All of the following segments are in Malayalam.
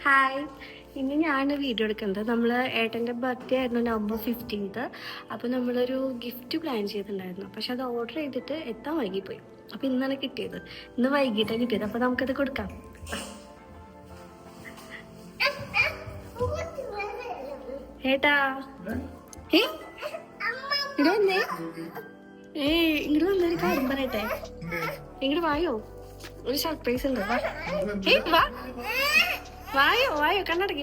ഹായ്, ഇന്ന് ഞാൻ വീഡിയോ എടുക്കുന്നത് നമ്മൾ ഏട്ടൻ്റെ ബർത്ത്ഡേ ആയിരുന്നു നവംബർ 15th. അപ്പോൾ നമ്മളൊരു ഗിഫ്റ്റ് പ്ലാൻ ചെയ്തിട്ടുണ്ടായിരുന്നു. പക്ഷെ അത് ഓർഡർ ചെയ്തിട്ട് എത്താൻ വൈകിപ്പോയി. അപ്പോൾ ഇന്നാണ് കിട്ടിയത്. ഇന്ന് വൈകിട്ടാണ് കിട്ടിയത്. അപ്പോൾ നമുക്കത് കൊടുക്കാം. ഏട്ടാ ഇങ്ങോട്ട് വന്നേ. ഇങ്ങോട്ട് വന്നൊരു കാര്യം പറയട്ടെ. ഇങ്ങോട്ട് വായോ, ഒരു സർപ്രൈസ് ഉണ്ട്. വാ, വായോ വായോ, കണ്ണടക്കി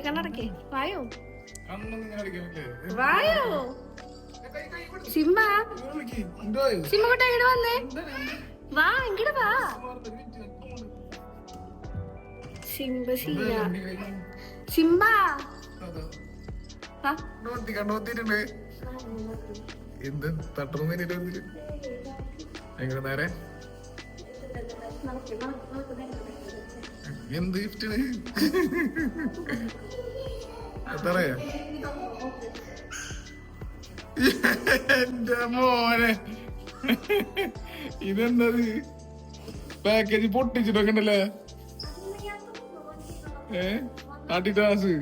വായോ വായോ. സിംബ സിംബ കൊട്ടാ ഇങ്ങോട്ട് വന്നേ. വാ ഇങ്ങോട്ട് വാ. സിംബ സിംബ എന്ത് തട്ടുന്ന നേരെ എന്ത് ഗിഫ്റ്റ് എത്രയാ എന്റെ മോനെ, ഇതെന്തത് പാക്കേജ് പൊട്ടിച്ചിട്ടൊക്കെ ഉണ്ടല്ലേ? അഡിഡാസ്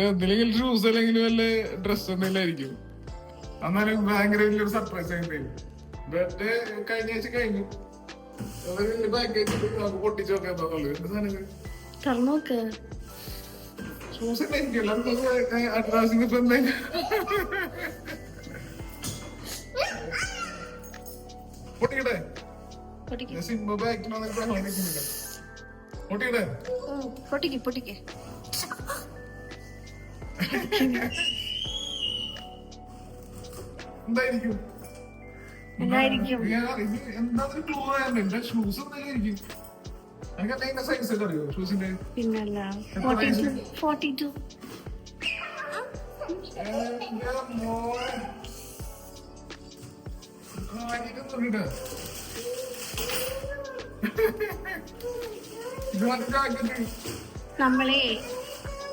എന്തെങ്കിലും ഷൂസ് അല്ലെങ്കിൽ വല്ല ഡ്രസ് എന്തെങ്കിലും ആയിരിക്കും. എന്നാലും ഭയങ്കര വലിയൊരു സർപ്രൈസ് ആയിട്ട് ബർത്ത്ഡേ കഴിഞ്ഞ ആഴ്ച കഴിഞ്ഞു. പാക്കേജ് നമുക്ക് പൊട്ടിച്ചു നോക്കാൻ തോന്നുള്ളൂ. എന്ത് സാധനം തുറന്നോക്ക്. ഷൂസ് ഉണ്ടായിരിക്കും. അഡ്രാസിന് ഇപ്പൊ എന്താ പൊട്ടിക്കട്ടെ? സിംബ ബാക്കിനോ പൊട്ടിക്കട്ടെ? പൊട്ടിക്കേ. എന്തായിരിക്കും? എന്താ ക്ലൂ ആയിരുന്നു? എന്റെ ഷൂസ് എന്തായിരിക്കും? എനിക്ക് എന്താ സൈസ് ഒക്കെ അറിയോ ഷൂസിന്റെ? പിന്നല്ല 42. നമ്മളെ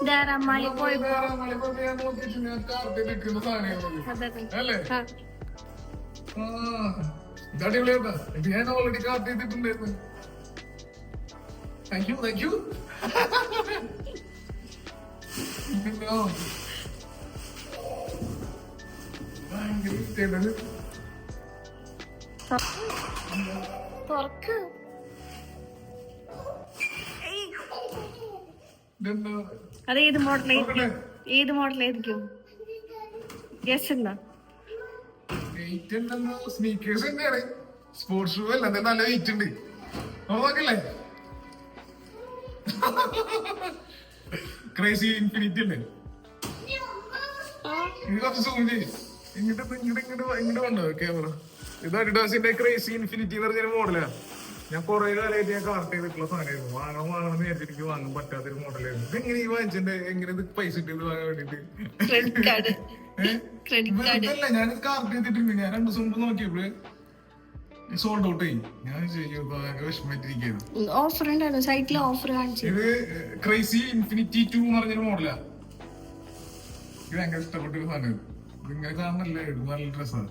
ധാരാമായി പോയപ്പോ ഞാൻ ഓൾറെഡി കാർഡ് ചെയ്തിട്ടുണ്ടായിരുന്നു. താങ്ക് യു തുറക്ക്. അത് ഏത് മോഡലായിരിക്കും? യെസ് എന്താ? സ്നീക്കേഴ്സ് തന്നെയാണ്, സ്പോർട്സ് ഷൂ അല്ല. നല്ല വെയിറ്റ് ഉണ്ട്. നോക്കല്ലേ? ക്രേസി ഇൻഫിനിറ്റി അല്ലേ? ഇത് കുറച്ച് സൂം ചെയ്യും. ഇങ്ങോട്ട് വന്നോ ക്യാമറ? ഇത് അഡിഡാസിന്റെ ക്രേസി ഇൻഫിനിറ്റി എന്ന് പറഞ്ഞൊരു മോഡലാ. ഞാൻ കുറെ കാലമായിട്ട് ഞാൻ കാർട്ട് ചെയ്തിട്ടുള്ള സാധനമായിരുന്നു. വാങ്ങണമെന്ന് വിചാരിച്ചിട്ട് എനിക്ക് വാങ്ങാൻ പറ്റാത്തൊരു മോഡലായിരുന്നു. ഇതെങ്ങനെ ഈ വാങ്ങിച്ചെന്റെ എങ്ങനെ ഇത് പൈസ ഇട്ടത് വാങ്ങാൻ വേണ്ടിട്ട്? ഇതല്ല, ഞാനിത് കാർട്ട് ചെയ്തിട്ടുണ്ട്. ഞാൻ 2 ദിവസം മുമ്പ് നോക്കിയപ്പോഴ് സോൾഡ് ഔട്ട് ആയി. ഞാൻ വിഷമിട്ടിരിക്കുന്നു. ഓഫർ ഉണ്ടായിരുന്നു സൈറ്റിൽ. ഓഫർ കാണിച്ചു. ഇത് ക്രേസി ഇൻഫിനിറ്റി 2 എന്ന് പറഞ്ഞൊരു മോഡലാ. ഇത് ഭയങ്കര ഇഷ്ടപ്പെട്ടൊരു സാധനം. ഇതിങ്ങനെ കാണണല്ലേ? ഇത് നല്ല ഡ്രസ്സാണ്.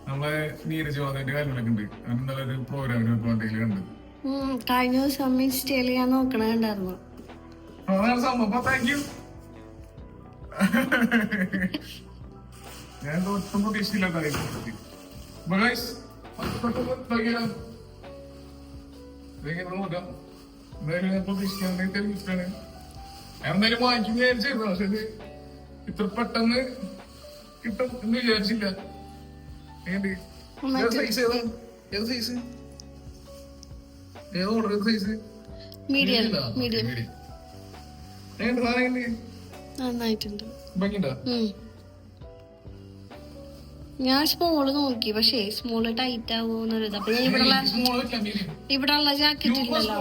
നമ്മളെ നീരജ് വാദന്റെ കാര്യങ്ങളൊക്കെ ഉണ്ട്. അങ്ങനെ ഒരു പ്രോഗ്രാമിന് പോകണ്ടെങ്കിൽ കണ്ടത് കഴിഞ്ഞ ദിവസം ഇൻസ്റ്റയിൽ ഞാൻ നോക്കണുണ്ടായിരുന്നു. അതാണ് സംഭവം. Thank you. ഞാൻ ഒട്ടും പ്രതീക്ഷിച്ചില്ലായിരുന്നു. നോക്കാം. എന്തായാലും ഞാൻ പ്രതീക്ഷിക്കാൻ ഗിഫ്റ്റാണ്. എന്തായാലും വാങ്ങിക്കും വിചാരിച്ചിരുന്നു. പക്ഷെ ഇത് ഇത്ര പെട്ടെന്ന് കിട്ടും എന്ന് വിചാരിച്ചില്ല. ഞാൻ സ്മോള് നോക്കി, പക്ഷേ സ്മോള് ടൈറ്റ് ആവോന്നൊരു. അപ്പൊ ഞാൻ ഇവിടെ ഉള്ള ജാക്കറ്റ് ഇല്ലല്ലോ.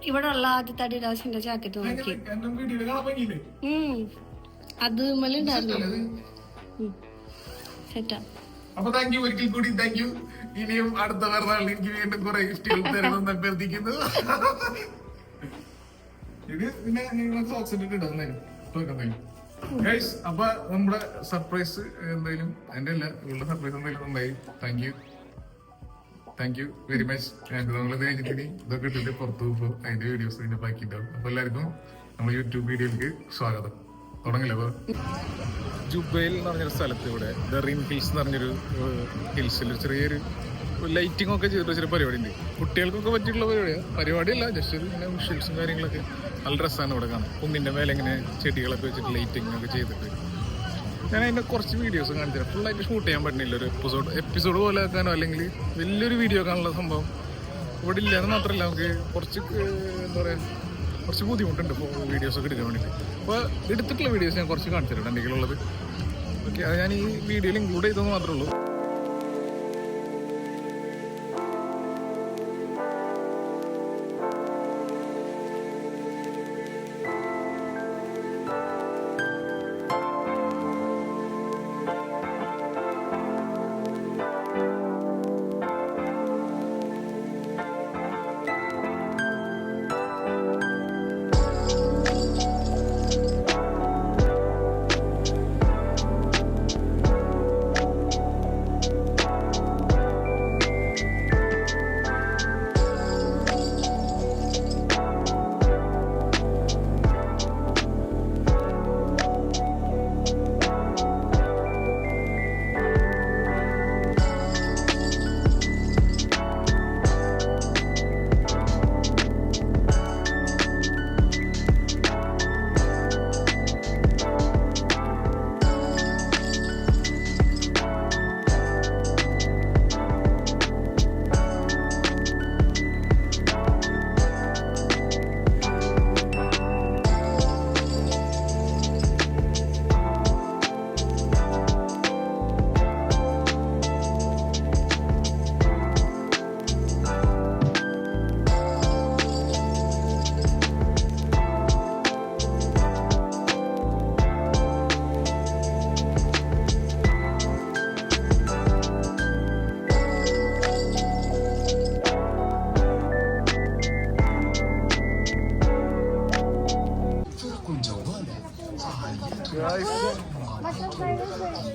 ഇവിടെ ഉള്ള ആദ്യത്തെ അഡിഡാസിന്റെ ജാക്കറ്റ് നോക്കി. അത് ഉണ്ടായിരുന്നു. അപ്പൊ താങ്ക് യു ഒരിക്കൽ കൂടി. Thank you. ഇനിയും അടുത്ത പിറന്നാളിൽ എനിക്ക് വീണ്ടും കുറെ ഗിഫ്റ്റുകൾ തരണമെന്ന് അഭ്യർത്ഥിക്കുന്നു. ഇത് പിന്നെ സോക്സ് ഇട്ടിട്ട് അപ്പൊ നമ്മുടെ സർപ്രൈസ് എന്തായാലും എന്റെ അല്ല, ഇവളുടെ സർപ്രൈസ് എന്തായാലും ഉണ്ടായി. Thank you. Thank you very much. നമ്മളിത് കഴിഞ്ഞിട്ട് ഇതൊക്കെ ഇട്ടിട്ട് പുറത്തു പോകുമ്പോൾ അതിന്റെ വീഡിയോസ് ഇതിന്റെ ബാക്കിണ്ടാവും. അപ്പൊ എല്ലാവർക്കും നമ്മൾ യൂട്യൂബ് വീഡിയോയിലേക്ക് സ്വാഗതം. തുടങ്ങില്ല. അപ്പൊ ജുബൈൽ എന്ന് പറഞ്ഞൊരു സ്ഥലത്ത് ഇവിടെ ദറീം ഹിൽസ് എന്ന് പറഞ്ഞൊരു ഹിൽസിൽ ചെറിയൊരു ലൈറ്റിംഗ് ഒക്കെ ചെയ്തിട്ട് ചെറിയ പരിപാടി ഉണ്ട്. കുട്ടികൾക്കൊക്കെ പറ്റിയിട്ടുള്ള പരിപാടിയല്ല, ജസ്റ്റ് ഒരു ഇങ്ങനെ വിഷ്വൽസും കാര്യങ്ങളൊക്കെ നല്ല രസമാണ് ഇവിടെ കാണാം. കുന്നിൻ്റെ മേലെ ഇങ്ങനെ ചെടികളൊക്കെ വെച്ചിട്ട് ലൈറ്റിംഗ് ഒക്കെ ചെയ്തിട്ട് ഞാൻ അതിൻ്റെ കുറച്ച് വീഡിയോസ് കാണിച്ചു. ഫുള്ളായിട്ട് ഷൂട്ട് ചെയ്യാൻ പറ്റുന്നില്ല. ഒരു എപ്പിസോഡ് പോലെ ആക്കാനോ അല്ലെങ്കിൽ വലിയൊരു വീഡിയോ ആക്കാനുള്ള സംഭവം ഇവിടെ ഇല്ലയെന്ന് മാത്രമല്ല, നമുക്ക് കുറച്ച് എന്താ പറയുക കുറച്ച് ബുദ്ധിമുട്ടുണ്ട് വീഡിയോസൊക്കെ എടുക്കാൻ വേണ്ടിയിട്ട്. അപ്പോൾ എടുത്തിട്ടുള്ള വീഡിയോസ് ഞാൻ കുറച്ച് കാണിച്ചു തരാം എൻ്റെ കയ്യിലുള്ളത്. ഓക്കെ, അത് ഞാൻ ഈ വീഡിയോയിൽ ഇൻക്ലൂഡ് ചെയ്തെന്ന് മാത്രമേ ഉള്ളൂ.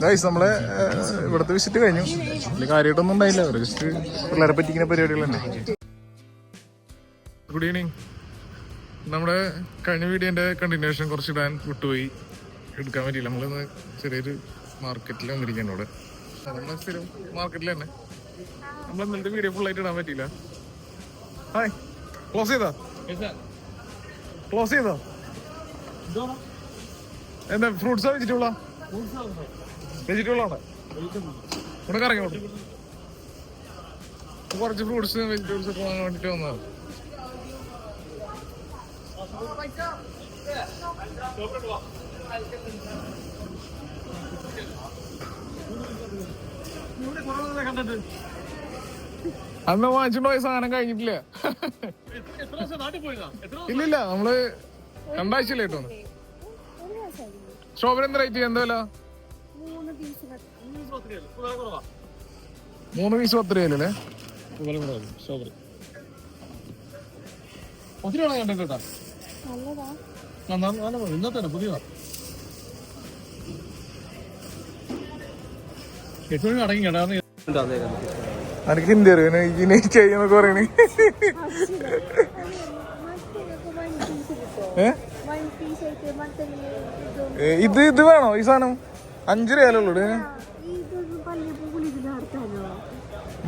ഗൈസ്, നമ്മളെ ഇവിടുത്തെ വിസിറ്റ് കഴിഞ്ഞു. വലിയ കാര്യമായിട്ടൊന്നും ഉണ്ടായില്ല, ജസ്റ്റ് പിള്ളേരെ പറ്റിക്കുന്ന പരിപാടികൾ തന്നെ. Good evening. നമ്മുടെ കഴിഞ്ഞ വീഡിയോന്റെ കണ്ടിന്യൂഷൻ കുറച്ച് ഇടാൻ വിട്ടുപോയി, എടുക്കാൻ പറ്റിയില്ല. നമ്മളിന്ന് ചെറിയൊരു മാർക്കറ്റിൽ വന്നിരിക്കുകയാണ് ഇവിടെ. നമ്മളെ സ്ഥിരം മാർക്കറ്റിൽ തന്നെ. നമ്മൾ ഇന്നലത്തെ വീഡിയോ ഫുള്ളായിട്ട് ഇടാൻ പറ്റിയില്ല. ഹായ്, ക്ലോസ് ചെയ്തോ? എന്താ ഫ്രൂട്ട്സാ വെജിറ്റബിളാ? വെജിറ്റബിളാണ്. ഇവിടെ കറങ്ങി കുറച്ച് ഫ്രൂട്ട്സ് വെജിറ്റബിൾസ് ഒക്കെ വാങ്ങാൻ വേണ്ടിട്ട് വന്നതാണ്. അന്ന് വാങ്ങിച്ചിട്ട് പോയ സാധനം കഴിഞ്ഞിട്ടില്ല. ഇല്ലില്ല, നമ്മള് 2 ആഴ്ചയിലായിട്ട് വന്നു. സ്ട്രോബെറി എന്താ റേറ്റ്? എന്താ വില? 3 പീസ് 10 രൂപയല്ലേ? സ്ട്രോബെറി ഒത്തിരി കണ്ടിട്ടാ ഇന്നത്തെ പുതിയതാ. 8 മണി അടങ്ങി കേട്ടാ. എനിക്ക് ഹിന്ദി അറിയാം ചെയ്യുന്നൊക്കെ പറയണേ. ഇത് വേണോ ഈ സാധനം? 5 രൂപയല്ലേ ഉള്ളൂ.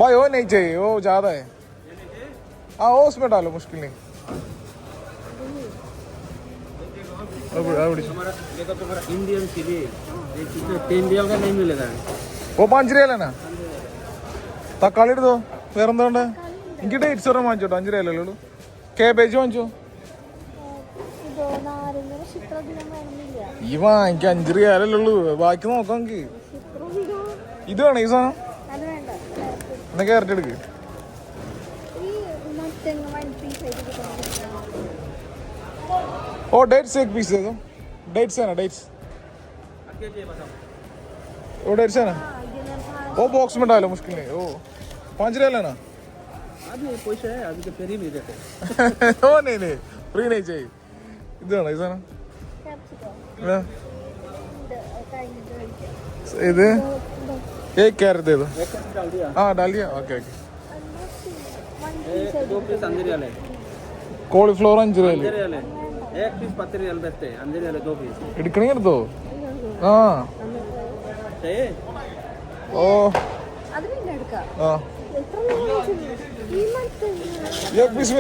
भाई वो नहीं चाहिए, वो ज्यादा है. हाँ वो उसमें डालो, मुश्किल नहीं. इंडियन चिली 10 रियल का नहीं मिलेगा. वो 5 रियल है ना. തക്കാളി എടുത്തോ. വേറെന്താണ്ട്? എനിക്ക് ഡേറ്റ്സ് ഒരെണ്ണം വാങ്ങിച്ചോട്ടോ. 5 രൂപയല്ലേ ഉള്ളൂ. കേബേജ് വാങ്ങിച്ചോ. ഈ വാങ്ങിക്ക 5 രൂപയല്ലേ ഉള്ളൂ. ബാക്കി നോക്കാം. ഇത് വേണം ഈ സാധനം. എന്നാ ക്യാരറ്റ് എടുക്ക്. ओ डेट्स 1 पीस दे दो. डेट्स है ना? डेट्स वो डेट्स है ना? वो बॉक्स में डालो, मुश्किल नहीं. ओ 5 रियल है ना? आदमी पैसा है, अभी तो फ्री नहीं देते. ओ नहीं फ्री नहीं चाहिए. ഇതാണ് ഈ സാധനം. ഇത് एक कैरेट दे दो. हाँ डाल दिया. ओके. 2 पीस अंदर वाले കോളിഫ്ലവർ 5 രൂപ अंदर वाले 1 पीस 10 रियल बेचते हैं अंदर वाले 2 पीस എടുക്കണേ എടുത്തോ ആ चाहिए ഓ അത് പിന്നെ എടുക്കാം. ആ എത്ര രൂപ വെച്ചിട്ട്? ഈ month एक पीस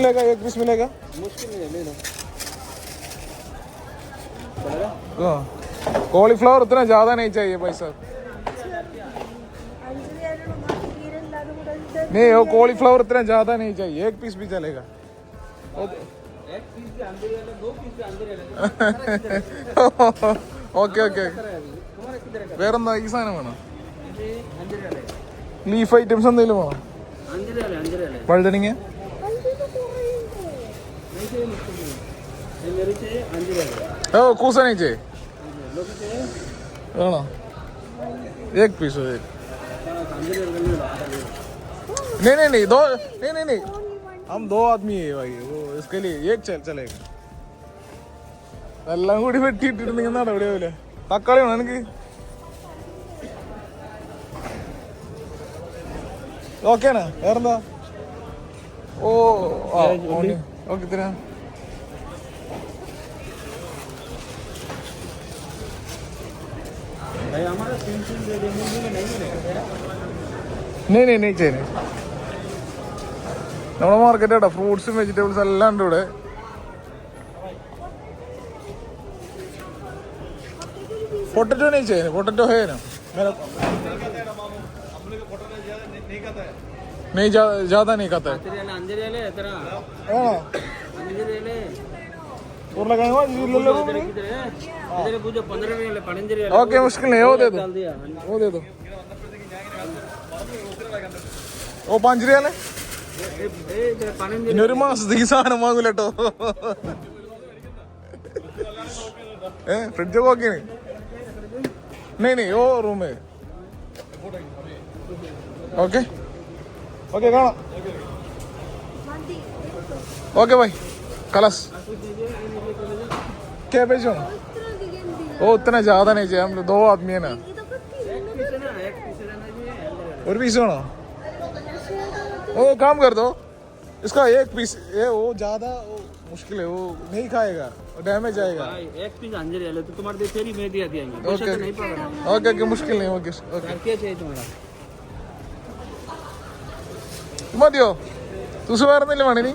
मिलेगा मुश्किल नहीं है ले लो चलेगा हाँ कॉलीफ्लावर उतना ज्यादा नहीं चाहिए भाई साहब 5 രൂപയാണ് ബാക്കി തീരെല്ലാതും കൂടെ ഇത്. नहीं वो कॉलीफ्लावर उतना ज्यादा नहीं चाहिए 1 पीस भी चलेगा 1 पीस के अंदर वाले 2 पीस के अंदर वाले ഓക്കെ ഓക്കെ तुम्हारे किधर का വേറെന്താ ഈ സാധനം വേണം ये अंदर वाले ലീഫ് ഐറ്റംസ് എന്തെങ്കിലും വേണം अंदर वाले വഴുതണിങ്ങ 5 രൂപ കുറയുണ്ട്. नहीं चाहिए मुश्किल नहीं ये मेरे चाहिए अंदर वाले ഓ കൂസ नहीं चाहिए लोग चाहिए വേണോ 1 पीस अंदर वाले ले लो आधा ले लो नहीं दो नहीं हम 2 आदमी है भाई वो इसके लिए एक चलेगा എല്ലാം കൂടി വെട്ടിയിട്ടിട്ടുണ്ടെങ്കിൽ നടപടി ആവില്ലേ തക്കാളി വേണം എനിക്ക് ഓക്കേനാ വേറെന്താ ഓ ഓക്കെ തരാ भाई हमारा 3 पीस दे दे मुझे में नहीं मिलेगा नहीं चाहिए നമ്മുടെ മാർക്കറ്റ് കേട്ടോ ഫ്രൂട്ട്സും വെജിറ്റബിൾസ് എല്ലാം ഉണ്ട് ഇവിടെ पोटैटो नहीं चाहिए पोटैटो है ना मेरा नहीं ज्यादा नहीं खाता है अंदर वाले तेरा हाँ अंदर वाले उरुളക്കിഴങ്ങ് ले लो इधर पूछो 15 वाले 15 वाले ओके मुश्किल नहीं है वो दे दो डाल दिया वो दे दो वो 5 रियाल है ए इधर 15 ഇനി ഒരു മാസത്തേക്ക് സാധനം വാങ്ങൂല കേട്ടോ ഫ്രിഡ്ജ് ഓക്കെ नहीं वो रूम है ओके കാണാം ओके भाई कलस कैबेज हो वो उतना ज्यादा नहीं चाहिए हम लोग 2 आदमी है ना ഇതൊക്കെ തിന്നുന്നത് एक पीस लेना चाहिए और पीस होना वो काम कर दो इसका 1 पीस ये वो ज्यादा वो मुश्किल है वो नहीं खाएगा डैमेज आएगा भाई एक पीस अंदर वाले तो तुम्हारे लिए तेरी मैं दिया दिएंगे ओके पैसा तो नहीं पड़ा ओके मुश्किल नहीं ओके क्या चाहिए तुम्हारा മതിയോ തുസ് വേറെന്നില്ല വേണി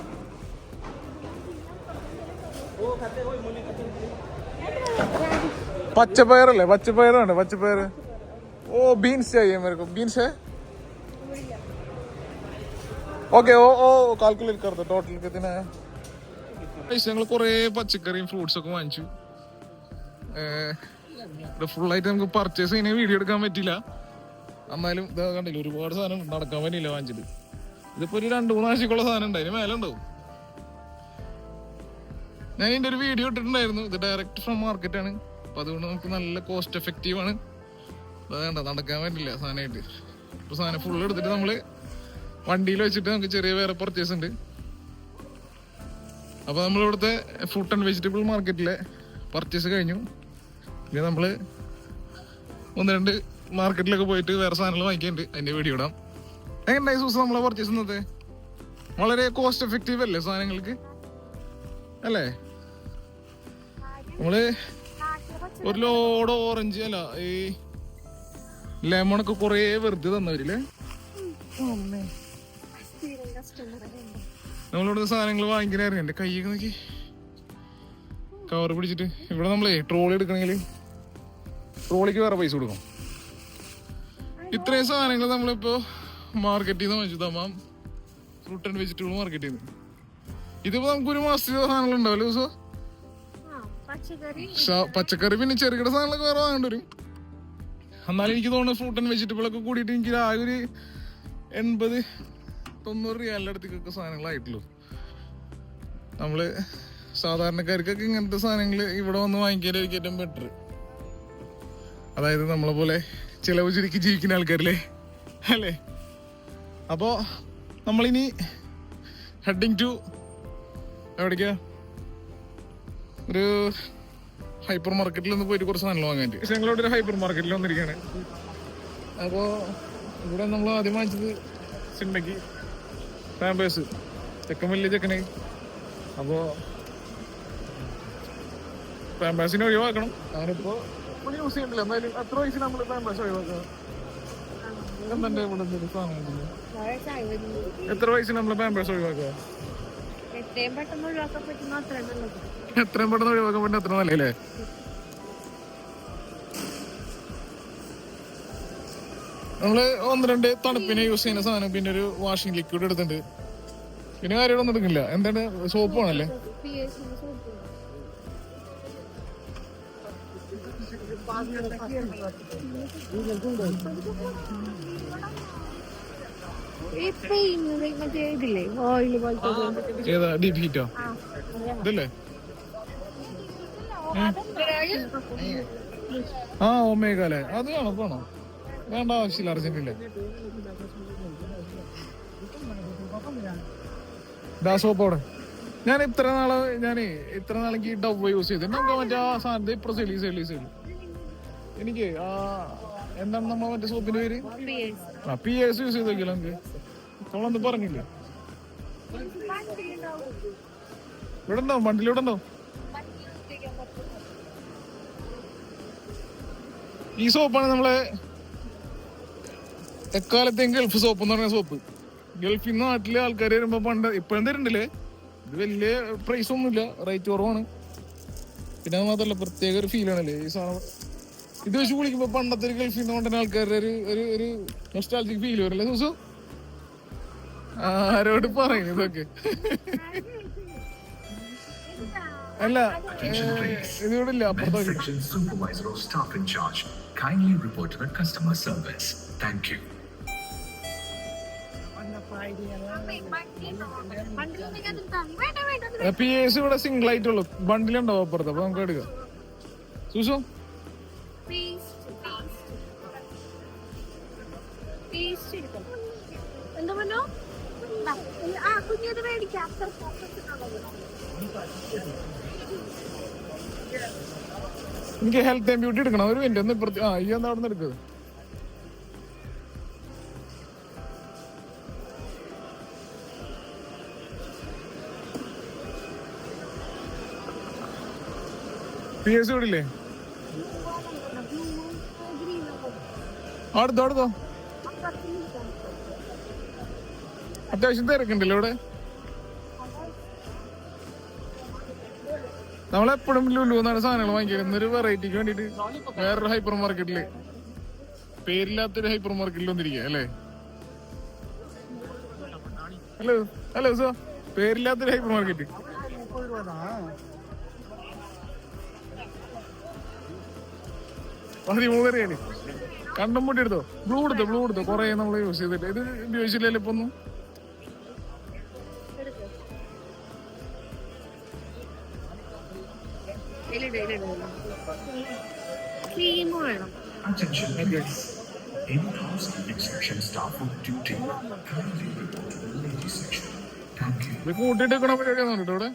പച്ചപ്പയറല്ലേ പച്ചപ്പയറുണ്ട് പച്ചപ്പയർ ഓ ബീൻസ് चाहिए मेरे को बीन्स है ഓക്കെ ഓ കാൽക്കുലേറ്റ് कर दो टोटल कितना है ഞങ്ങൾ കുറേ പച്ചക്കറിയും ഫ്രൂട്ട്സ് ഒക്കെ വാങ്ങിച്ചു ഫുള്ളായിട്ട് നമുക്ക് പർച്ചേസ് ചെയ്യുന്ന വീഡിയോ എടുക്കാൻ പറ്റില്ല എന്നാലും ഇതാ കണ്ടില്ല ഒരുപാട് സാധനം നടക്കാൻ പറ്റില്ല വാങ്ങിച്ചിട്ട് ഇതിപ്പോ ഒരു 2-3 ആഴ്ചക്കുള്ള സാധനം ഉണ്ട് അതിന് മേലെ ഉണ്ടാവും ഞാൻ ഇതിന്റെ ഒരു വീഡിയോ ഇട്ടിട്ടുണ്ടായിരുന്നു ഇത് ഡയറക്റ്റ് ഫ്രം മാർക്കറ്റ് ആണ് അപ്പൊ അതുകൊണ്ട് നമുക്ക് നല്ല കോസ്റ്റ് എഫക്റ്റീവ് ആണ് വേണ്ട നടക്കാൻ പറ്റില്ല സാധനമായിട്ട് ഇപ്പൊ സാധനം ഫുള്ള് എടുത്തിട്ട് നമ്മള് വണ്ടിയിൽ വെച്ചിട്ട് നമുക്ക് ചെറിയ വേറെ പർച്ചേസ് ഉണ്ട് അപ്പൊ നമ്മളിവിടുത്തെ ഫ്രൂട്ട് ആൻഡ് വെജിറ്റബിൾ മാർക്കറ്റിലെ പർച്ചേസ് കഴിഞ്ഞു ഇനി നമ്മള് 1-2 മാർക്കറ്റിലൊക്കെ പോയിട്ട് വേറെ സാധനങ്ങൾ വാങ്ങിക്കാനുണ്ട് അതിന്റെ വീഡിയോ ഇടാം എങ്ങനെയായി സൂസ് നമ്മളെ പർച്ചേസ് ചെയ്യുന്നത് വളരെ കോസ്റ്റ് എഫക്റ്റീവ് അല്ലേ സാധനങ്ങൾക്ക് അല്ലേ നമ്മള് ഒരു ലോഡ് ഓറഞ്ച് അല്ല ഈ ലെമണൊക്കെ കൊറേ വെറുതെ തന്നവരില്ലേ സ്ഥിരം കസ്റ്റമർ നമ്മളിവിടെ സാധനങ്ങൾ വാങ്ങിക്കാനായിരുന്നു എന്റെ കൈയൊക്കെ നോക്കി കവർ പിടിച്ചിട്ട് ഇവിടെ നമ്മളേ ട്രോളി എടുക്കണമെങ്കിൽ ട്രോളിക്ക് വേറെ പൈസ കൊടുക്കും ഇത്രയും സാധനങ്ങൾ നമ്മളിപ്പോ മാർക്കറ്റിൽ നിന്ന് വാങ്ങിച്ചു തമ്മാം ഫ്രൂട്ട് ആൻഡ് വെജിറ്റബിൾ മാർക്കറ്റിൽ നിന്ന് ഇതിപ്പോ നമുക്കൊരു മാസത്തെ സാധനങ്ങൾ ഉണ്ടാവില്ല ദിവസം പച്ചക്കറി പച്ചക്കറി പിന്നെ ചെറുകിട സാധനങ്ങളൊക്കെ വേറെ വാങ്ങേണ്ടി വരും എന്നാലും എനിക്ക് തോന്നുന്നു ഫ്രൂട്ട് ആൻഡ് വെജിറ്റബിൾ ഒക്കെ കൂടിയിട്ട് എനിക്ക് ആകെ ഒരു 80-90 റിയാലിന്റെ അടുത്തേക്കൊക്കെ സാധനങ്ങളായിട്ടുള്ളൂ നമ്മള് സാധാരണക്കാർക്കൊക്കെ ഇങ്ങനത്തെ സാധനങ്ങൾ ഇവിടെ വന്ന് വാങ്ങിക്കാനായിരിക്കും ഏറ്റവും ബെറ്റർ അതായത് നമ്മളെ പോലെ ചിലവ് ചുരുക്കി ജീവിക്കുന്ന ആൾക്കാരല്ലേ അല്ലേ അപ്പോ നമ്മളിനി ഹെഡിങ് ടു എവിടേക്കാ ഒരു ഹൈപ്പർ മാർക്കറ്റിൽ ഒന്ന് പോയിട്ട് കുറച്ച് സാധനങ്ങൾ വാങ്ങാൻ ഞങ്ങളിവിടെ ഒരു ഹൈപ്പർ മാർക്കറ്റിൽ വന്നിരിക്കുകയാണ് അപ്പോൾ ഇവിടെ നമ്മൾ ആദ്യം വാങ്ങിച്ചത് സിണ്ടക്കി പാമ്പേഴ്സ് ചെക്കൻ വലിയ ചെക്കനെ. അപ്പോ പാമ്പേഴ്സിനെ ഒഴിവാക്കണം. ഞാനിപ്പോ യൂസ് ചെയ്യണ്ടില്ല. എന്തായാലും എത്ര വയസ്സിൽ നമ്മള് പാമ്പേഴ്സ് ഒഴിവാക്കാം? എന്തെന്റെ ഇവിടെ എന്തൊരു സാധനം ഉണ്ടല്ലോ. എത്ര വയസ്സിൽ നമ്മള് പാമ്പേഴ്സ് ഒഴിവാക്കുക? എത്രയും പെട്ടെന്ന് ഒഴിവാക്കാൻ പറ്റുന്ന അത്രയും നല്ലത്. എത്രയും പെട്ടെന്ന് ഒഴിവാക്കാൻ പറ്റുന്ന അത്ര നല്ലല്ലേ? നമ്മള് 1-2 തണുപ്പിന് യൂസ് ചെയ്യുന്ന സാധനം, പിന്നെ ഒരു വാഷിംഗ് ലിക്വിഡ് എടുത്തിട്ടുണ്ട്. പിന്നെ കാര്യമൊന്നും എടുക്കില്ല. എന്താണ് സോപ്പ് ആണല്ലേ? മറ്റേ ഇതില്ലേ ഓയില് പോലത്തെ ഏതാ? ഡീപ് ഹീറ്റോ? ഇതല്ലേ? ആ ഒമേഗ അല്ലേ? അത് കാണോ? വേണ്ട, ആവശ്യമില്ല. അർജന്റില്ല. സോപ്പോടെ ഞാൻ ഇത്ര നാളേക്ക് ഡവ് യൂസ് ചെയ്ത് നമുക്ക് മറ്റേ ആ സാധനത്തെ ഇപ്പൊ സെലീസ് എനിക്ക് എന്താണ് നമ്മളെ മറ്റേ സോപ്പിന്റെ പേര്? PS യൂസ് ചെയ്ത് നോക്കിയല്ലോ. നമുക്ക് നമ്മളൊന്നും പറഞ്ഞില്ല. ഇവിടെ ഉണ്ടോ? വണ്ടിയിലൂടെ ഉണ്ടോ? ഈ സോപ്പാണ് നമ്മളെ എക്കാലത്തെയും ഗൾഫ് സോപ്പ് എന്ന് പറഞ്ഞ സോപ്പ്. ഗൾഫിൽ നിന്ന് നാട്ടിലെ ആൾക്കാർ വരുമ്പോ പണ്ട് ഇപ്പോഴും തരുന്നുണ്ടല്ലേ. ഇത് വലിയ പ്രൈസ് ഒന്നുമില്ല, റേറ്റ് കുറവാണ്. പിന്നെ അത് മാത്രല്ല പ്രത്യേക ഒരു ഫീൽ ആണല്ലേ ഈ സാധനം. ഇത് വെച്ച് കുളിക്കുമ്പോ പണ്ടത്തെ ഒരു ഗൾഫിൽ നിന്ന് കൊണ്ടുവരുന്ന ആൾക്കാരുടെ ഒരു നൊസ്റ്റാൾജിക് ഫീൽ വരല്ലേ സൂസു? ആരോട് പറയും ഇതൊക്കെ? അല്ല ഇതിവിടെ ഇല്ല, അപ്പുറത്തെ PS ഇവിടെ സിംഗിൾ ആയിട്ടുള്ളൂ. ബണ്ടിലുണ്ടോ അപ്പുറത്ത്? അപ്പൊ നമുക്ക് എടുക്കാം. സൂസു എനിക്ക് ഹെൽത്ത് ആൻഡ് ബ്യൂട്ടി എടുക്കണം. ഒരു മിനിറ്റ് ഒന്ന് ഇപ്പുറത്ത്. ഈ എന്താ അവിടെ നിന്ന് എടുക്കുന്നത്? PS ഇവിടെ ഇല്ലേ? അടുത്തോ അത്യാവശ്യം തിരക്കുണ്ടല്ലോ ഇവിടെ. നമ്മളെപ്പോഴും ലുലു എന്നാണ് സാധനങ്ങൾ വാങ്ങിക്കുന്നത്. ഇന്നൊരു വെറൈറ്റിക്ക് വേണ്ടിട്ട് വേറൊരു ഹൈപ്പർ മാർക്കറ്റില്, പേരില്ലാത്തൊരു ഹൈപ്പർ മാർക്കറ്റിൽ വന്നിരിക്കുക അല്ലേ? ഹലോ സോ, പേരില്ലാത്തൊരു ഹൈപ്പർ മാർക്കറ്റ്. $13 കണ്ടും മുട്ടി എടുത്തോ. ബ്ലൂ എടുത്തോ കൊറേ നമ്മള് യൂസ് ചെയ്തിട്ട്. ഇത് ഉപയോഗിച്ചില്ലല്ലോ ഇപ്പൊ ഒന്നും. കൂട്ടിട്ട് വെക്കണ പരിപാടിയാണോ ഇവിടെ?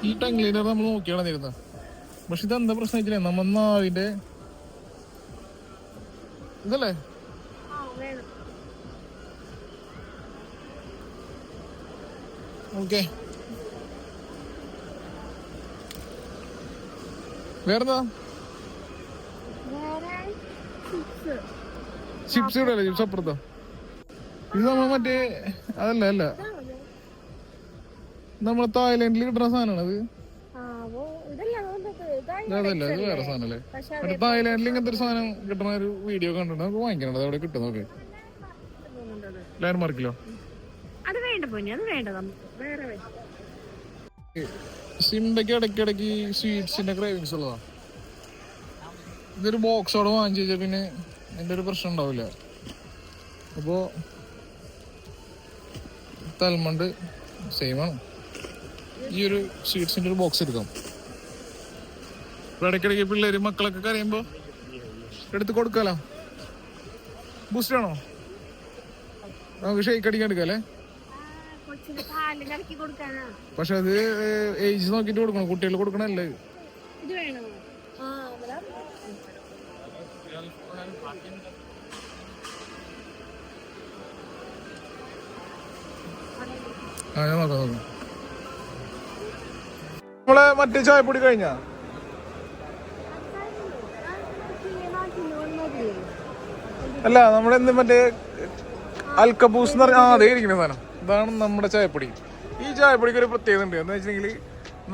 ഈ ടങ് ക്ലീനർ നമ്മൾ നോക്കിയാണ് തരുന്നത്. പക്ഷെ ഇതെന്താ പ്രശ്നം വെച്ചില്ലേ, നമ്മ നാവിന്റെ ഇതല്ലേ? ഓക്കെ, വേറെന്താ? ചിപ്സ് ഇടല്ലേ? ചിപ്സ് അപ്പുറത്തോ? ഇത് നമ്മൾ മറ്റേ അതല്ല നമ്മളെ തായ്ലാൻഡിൽ കിട്ടുന്ന സാധനമാണ് അത്. അതല്ല, അത് വേറെ സാധനല്ലേ? മറ്റേ തായ്ലാൻഡിൽ ഇങ്ങനത്തെ ഒരു സാധനം കിട്ടുന്ന ഒരു വീഡിയോ കണ്ടിട്ടുണ്ട്. നമുക്ക് വാങ്ങിക്കണത് അവിടെ കിട്ടും. നോക്കെ ലാൻഡ് മാർക്കിലോ? സിംബയ്ക്ക് ഇടയ്ക്കിടയ്ക്ക് സ്വീറ്റ്സിന്റെ ക്രേവിങ്സ് ഉള്ളതാ. ഇതൊരു ബോക്സോടെ വാങ്ങിച്ചു വെച്ചാൽ പിന്നെ എന്റെ ഒരു പ്രശ്നം ഉണ്ടാവില്ല. അപ്പോ തൽമണ്ട് സെയിം ആണ്. ഈ ഒരു സ്വീറ്റ്സിന്റെ ഒരു ബോക്സ് എടുക്കാം. ഇടയ്ക്കിടയ്ക്ക് പിള്ളേര് മക്കളൊക്കെ കരയുമ്പോ എടുത്ത് കൊടുക്കാലോ. ബൂസ്റ്റ് ആണോ? നമുക്ക് ഷേക്ക് അടിക്കാൻ എടുക്കാല്ലേ? പക്ഷെ അത് ഏജ് നോക്കിട്ട് കൊടുക്കണം. കുട്ടികൾ കൊടുക്കണല്ലേ? ഞാൻ നോക്കാം. നമ്മളെ മറ്റേ ചായപ്പൊടി കഴിഞ്ഞാ? അല്ല നമ്മുടെ എന്ത് മറ്റേ അൽക്കബൂസ് എന്ന് പറഞ്ഞാൽ അതേ ഇരിക്കുന്ന സാധനം. ഇതാണ് നമ്മുടെ ചായപ്പൊടി. ഈ ചായപ്പൊടിക്ക് ഒരു പ്രത്യേകത ഉണ്ട്. എന്താ വെച്ചിട്ടുണ്ടെങ്കിൽ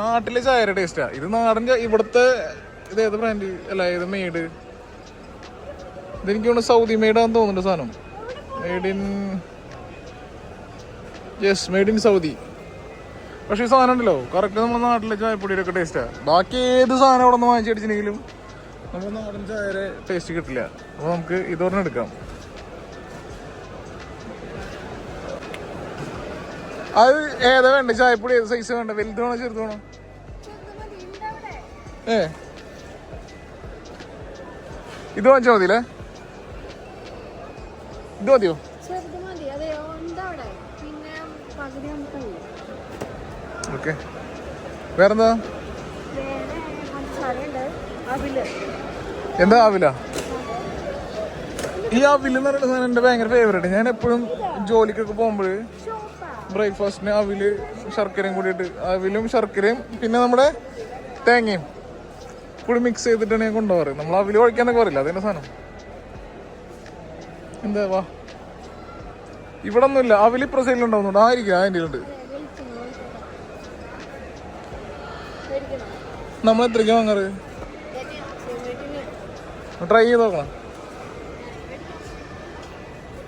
നാട്ടിലെ ചായയുടെ ടേസ്റ്റാ ഇത്. നാടൻ ഇവിടുത്തെ ഇത് ഏത് ബ്രാൻഡ് അല്ല ഏത് മെയ്ഡ്, ഇതെനിക്ക് തോന്നുന്നു സൗദി മെയ്ഡാന്ന് തോന്നുന്നുണ്ട് സാധനം. Made in Saudi. പക്ഷെ ഈ സാധനം ഉണ്ടല്ലോ കറക്റ്റ് നമ്മുടെ നാട്ടിലെ ചായപ്പൊടിയുടെ ഒക്കെ ടേസ്റ്റാ. ബാക്കി ഏത് സാധനം അവിടെ നിന്ന് വാങ്ങിച്ചടിച്ചിട്ടുണ്ടെങ്കിലും നമ്മുടെ നാടൻ ചായയുടെ ടേസ്റ്റ് കിട്ടില്ല. അപ്പോൾ നമുക്ക് ഇതൊരെണ്ണം എടുക്കാം. അത് ഏതാ വേണ്ട ചായപ്പൊടി? ഏത് സൈസ് വേണ്ട? വലുത് വേണോ ചെറുത് വേണോ? ഇത് വാങ്ങിച്ചാൽ മതിയില്ലേ? ഇത് മതിയോ? ഓക്കെ. വേറെന്താ? എന്താ ആവില്ല? ഈ ആവില് എന്ന് പറയുന്ന സാധനം എൻ്റെ ഭയങ്കര ഫേവറേറ്റ്. ഞാൻ എപ്പോഴും ജോലിക്കൊക്കെ പോകുമ്പോൾ ബ്രേക്ക്ഫാസ്റ്റിന് അവില് ശർക്കരയും കൂടിയിട്ട്, അവിലും ശർക്കരയും പിന്നെ നമ്മുടെ തേങ്ങയും കൂടി മിക്സ് ചെയ്തിട്ടാണ് ഞാൻ കൊണ്ടുപോകാറ്. നമ്മൾ അവില് കഴിക്കാന്നൊക്കെ പറയില്ല, അതിൻ്റെ സാധനം. എന്താ വാ, ഇവിടെ ഒന്നുമില്ല. അവില് ഇപ്പുറ സൈഡിലുണ്ടാവുന്നുണ്ട്. ആയിരിക്കും അതിൻ്റെ ഉണ്ട്. നമ്മൾ എത്രയ്ക്കാ വാങ്ങാറ്? ട്രൈ ചെയ്ത് നോക്കണം.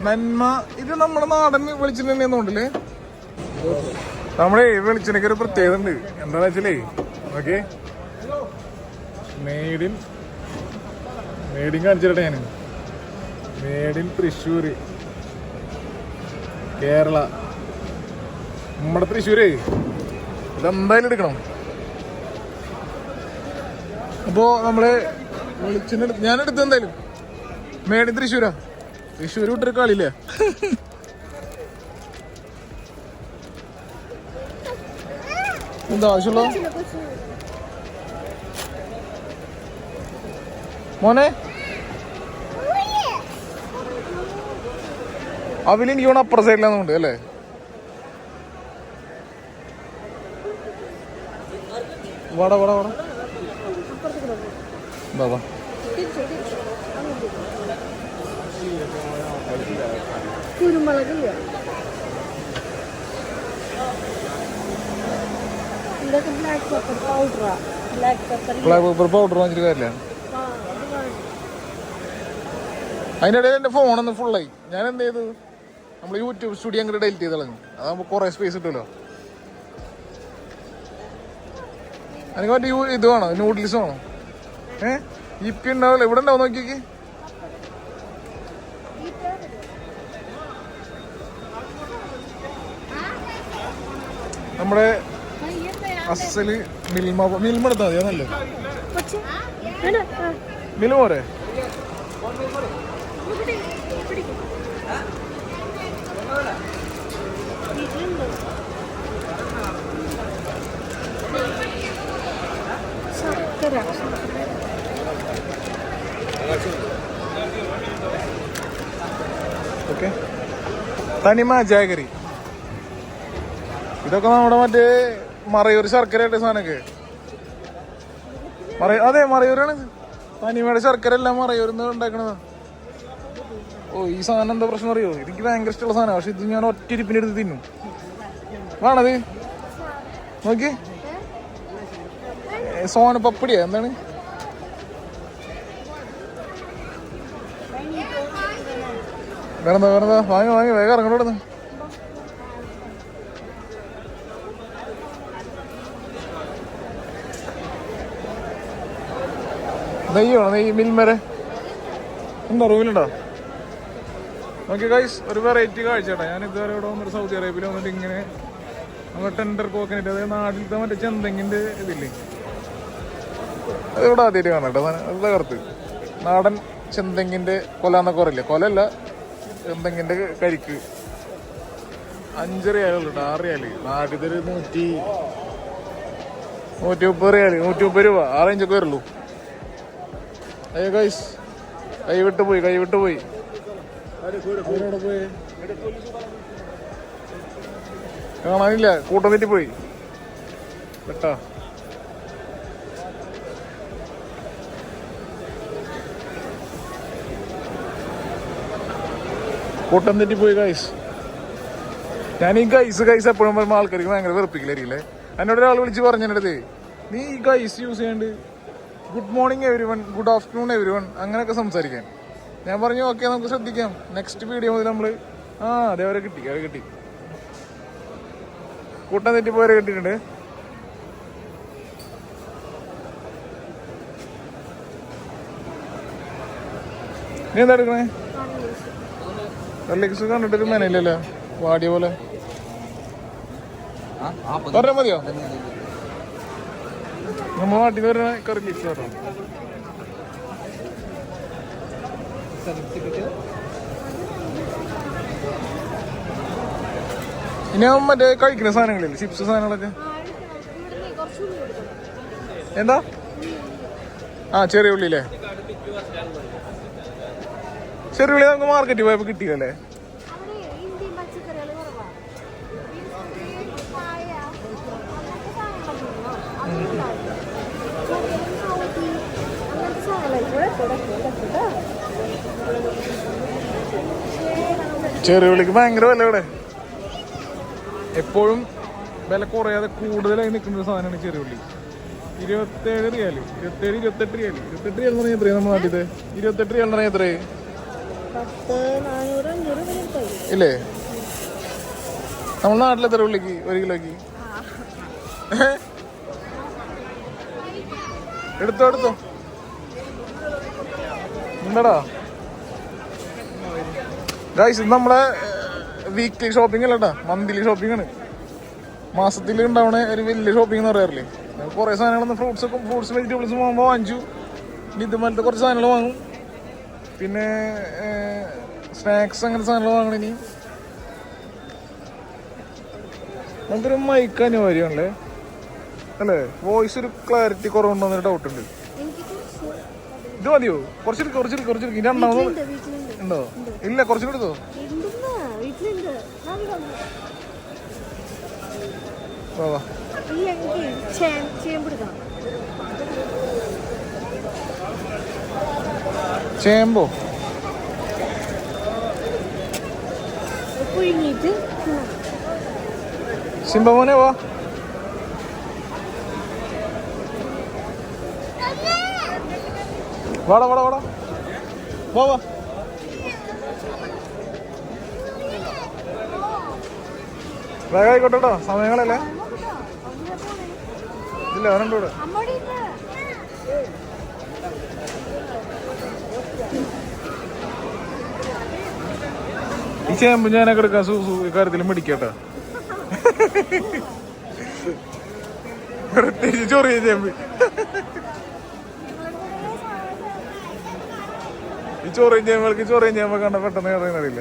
നന്മ ഇത് നമ്മുടെ നാടൻ വെളിച്ചെണ്ണ തന്നെയാന്നുണ്ടല്ലേ. നമ്മുടെ വെളിച്ചെണ്ണയ്ക്ക് ഒരു പ്രത്യേകത ഉണ്ട്. എന്താണെന്ന് വെച്ചാലേ ഓക്കെ മെയ്ഡ് ഇൻ കാണിച്ചിട്ടെ ഞാൻ. Made in Thrissur, Kerala. നമ്മുടെ തൃശ്ശൂര് ഇതെന്തായാലും എടുക്കണം. അപ്പോൾ നമ്മള് വെളിച്ചെണ്ണ ഞാനെടുത്ത് എന്തായാലും മെയ്ഡ് ഇൻ തൃശ്ശൂരാ. തൃശ്ശൂർ വിട്ടൊരു കളിയില്ല. എന്താ ആവശ്യമുള്ള മോനെ? അവില് എനിക്ക് വേണം അപ്പുറ സൈഡിലാന്നുണ്ട് അല്ലേ? വാടാ വാടാ വാടാ ബാബാ. കുരുമുളക് ബ്ലാക്ക് പെപ്പർ പൗഡർ വാങ്ങിച്ചിട്ട് കാര്യമില്ല. അതിൻ്റെ ഇടയിൽ എൻ്റെ ഫോണൊന്ന് ഫുള്ളായി. ഞാൻ എന്ത് ചെയ്തു, നമ്മൾ യൂട്യൂബ് സ്റ്റുഡിയോ അങ്ങോട്ട് ഡെലിറ്റ് ചെയ്ത് കളഞ്ഞു. അതാകുമ്പോൾ കുറേ സ്പേസ് കിട്ടുമല്ലോ. എനിക്ക് മറ്റേ ഇത് വേണോ, നൂഡിൽസ് വേണോ? ഇപ്പി ഉണ്ടാവില്ല, ഇവിടെ ഉണ്ടാവും നോക്കിയേക്ക്. നമ്മുടെ അസല് മിൽമ എടുത്താൽ മതി. അതല്ലേ മിൽമ പോരെ? ഓക്കെ. തനിമ ജാഗരി ഇതൊക്കെ നമ്മുടെ മറ്റേ മറയൂർ ശർക്കര ആയിട്ട് സാധനമൊക്കെ. അതെ മറയൂരാണ്. തനിമയുടെ ശർക്കര എല്ലാം മറയൂരിന്ന് ഉണ്ടാക്കണതാ. ഓ ഈ സാധനം എന്താ പ്രശ്നം അറിയോ? എനിക്ക് ഭയങ്കര ഇഷ്ടമുള്ള സാധനമാണ്. പക്ഷെ ഇത് ഞാൻ ഒറ്റയിരിപ്പിനെടുത്ത് തിന്നും. വേണത് നോക്കി. സോന പപ്പടിയാ എന്താണ്? വേറെന്താ വാങ്ങി വേഗം ഇറങ്ങോട്ട്. നെയ്യ് വേണം, നെയ്യ് മിൽമരെ ഉണ്ടോ? റൂമിലുണ്ടോ? ഓക്കെ ഗൈസ്, ഒരു വെറൈറ്റി കാഴ്ച. ഞാൻ ഇതുവരെ ഇവിടെ വന്നിട്ട് സൗദി അറേബ്യയിൽ വന്നിട്ട് ഇങ്ങനെ നമ്മൾ ടെൻഡർ കോക്കനറ്റ്, അതായത് നാട്ടിലത്തെ മറ്റേ ചെന്തെങ്ങിൻ്റെ ഇതില്ലേ, അത് ഇവിടെ ആദ്യമായിട്ട് കാണാം കേട്ടോ. അത് തകർത്ത് നാടൻ ചെന്തെങ്ങിൻ്റെ കൊല എന്നൊക്കെ പറയില്ലേ, കൊലല്ല ചെന്തെങ്ങിൻ്റെ കരിക്ക്. 5 റിയാലുള്ളൂ കേട്ടോ, 6 റിയാല്. നാട്ടിൽ 130 റിയാല്, 130 രൂപ, ആ റേഞ്ചൊക്കെ വരുള്ളൂ. അയ്യോ ഗൈസ്, കൈവിട്ട് പോയി. അവരോട് പോയി. കാണാനില്ല, കൂട്ടം തെറ്റി പോയി കേട്ടാ. കൂട്ടം തെറ്റി പോയി ഗൈസ്. ഞാൻ ഈ ഗൈസ് എപ്പോഴും പറയുമ്പോൾ ആൾക്കാർക്ക് ഭയങ്കര വെറുപ്പിക്കലായിരിക്കില്ലേ. എന്നോട് ഒരാൾ വിളിച്ച് പറഞ്ഞു എൻ്റെ അടുത്ത്, നീ ഈ ഗൈസ് യൂസ് ചെയ്യാണ്ട് good morning every one, good afternoon every one അങ്ങനെയൊക്കെ സംസാരിക്കാൻ. ഞാൻ പറഞ്ഞു ഓക്കെ നമുക്ക് ശ്രദ്ധിക്കാം, നെക്സ്റ്റ് വീഡിയോ മുതൽ നമ്മൾ അതേവരെ കിട്ടി. കൂട്ടം തെറ്റിപ്പോയവരെ കിട്ടിയിട്ടുണ്ട്. നീ എന്താ എടുക്കണേ? ലെഗ്സ് കണ്ടിട്ടൊരു മെനയില്ലല്ലോ, വാടിയ പോലെ. പറഞ്ഞാൽ മതിയോ? നമ്മൾ നാട്ടിൽ നിന്ന് വരുന്ന കറി ലിക്സ് കേട്ടോ. ഇനി മറ്റേ കഴിക്കുന്ന സാധനങ്ങളില്ലേ, ചിപ്സ് സാധനങ്ങളൊക്കെ എന്താ? ചെറിയ ഉള്ളില്ലേ? ചെറിയ ഉള്ളി നമുക്ക് മാർക്കറ്റിൽ പോയപ്പോ കിട്ടിയല്ലേ? ചെറിയ ഉള്ളിക്ക് ഭയങ്കര വില ഇവിടെ. എപ്പോഴും വില കുറയാതെ കൂടുതലായി നിൽക്കുന്ന ഒരു സാധനമാണ് ചെറിയ ഉള്ളി. 27 റിയാല്, 28 റിയാല് എന്ന് പറഞ്ഞാൽ എത്രയാണ് നമ്മുടെ നാട്ടിൽ? 28 റിയാൽ എന്ന് പറഞ്ഞാൽ എത്രയായി ഇല്ലേ? നമ്മുടെ നാട്ടിൽ എത്ര ഉള്ളിക്ക് 1 കിലോക്ക്? എടുത്തോ എന്താടാ ഗൈസ്, ഇത് നമ്മളെ വീക്ക്ലി ഷോപ്പിംഗ് അല്ലട്ടാ, മന്ത്ലി ഷോപ്പിംഗ് ആണ്. മാസത്തിൽ ഉണ്ടാവണ ഒരു വലിയ ഷോപ്പിംഗ് എന്ന് പറയാറില്ലേ. കുറെ സാധനങ്ങളൊന്നും ഫ്രൂട്ട്സ് വെജിറ്റബിൾസും വാങ്ങുമ്പോൾ വാങ്ങിച്ചു. ഇതുപോലത്തെ കുറച്ച് സാധനങ്ങൾ വാങ്ങും. പിന്നെ സ്നാക്സ് അങ്ങനത്തെ സാധനങ്ങൾ വാങ്ങണം. ഇനി നമുക്കൊരു മൈക്ക് അനിവാര്യമാണല്ലേ അല്ലേ? വോയിസ് ഒരു ക്ലാരിറ്റി കുറവുണ്ടോന്നൊരു ഡൗട്ട് ഉണ്ട്. ഇത് മതിയോ? കുറച്ചെടുക്കും. രണ്ടാമത് ഉണ്ടോ? ഇല്ല, കുറച്ചും എടുത്തോ. ചേമ്പോ സിംബമോനെ വാ. വാടാ വാ. വേഗം ആയിക്കോട്ടോ, സമയങ്ങളല്ലേ. ഇല്ല, അവനുണ്ട് ഇവിടെ. ഈ ചേമ്പ് ഞാനൊക്കെ എടുക്കാം കാര്യത്തിൽ മേടിക്കട്ടെ. പ്രത്യേകിച്ച് ചൊറിയ ചേമ്പ്. ഈ ചൊറിയും ചേമ്പ് കണ്ട പെട്ടെന്ന് അറിയില്ല.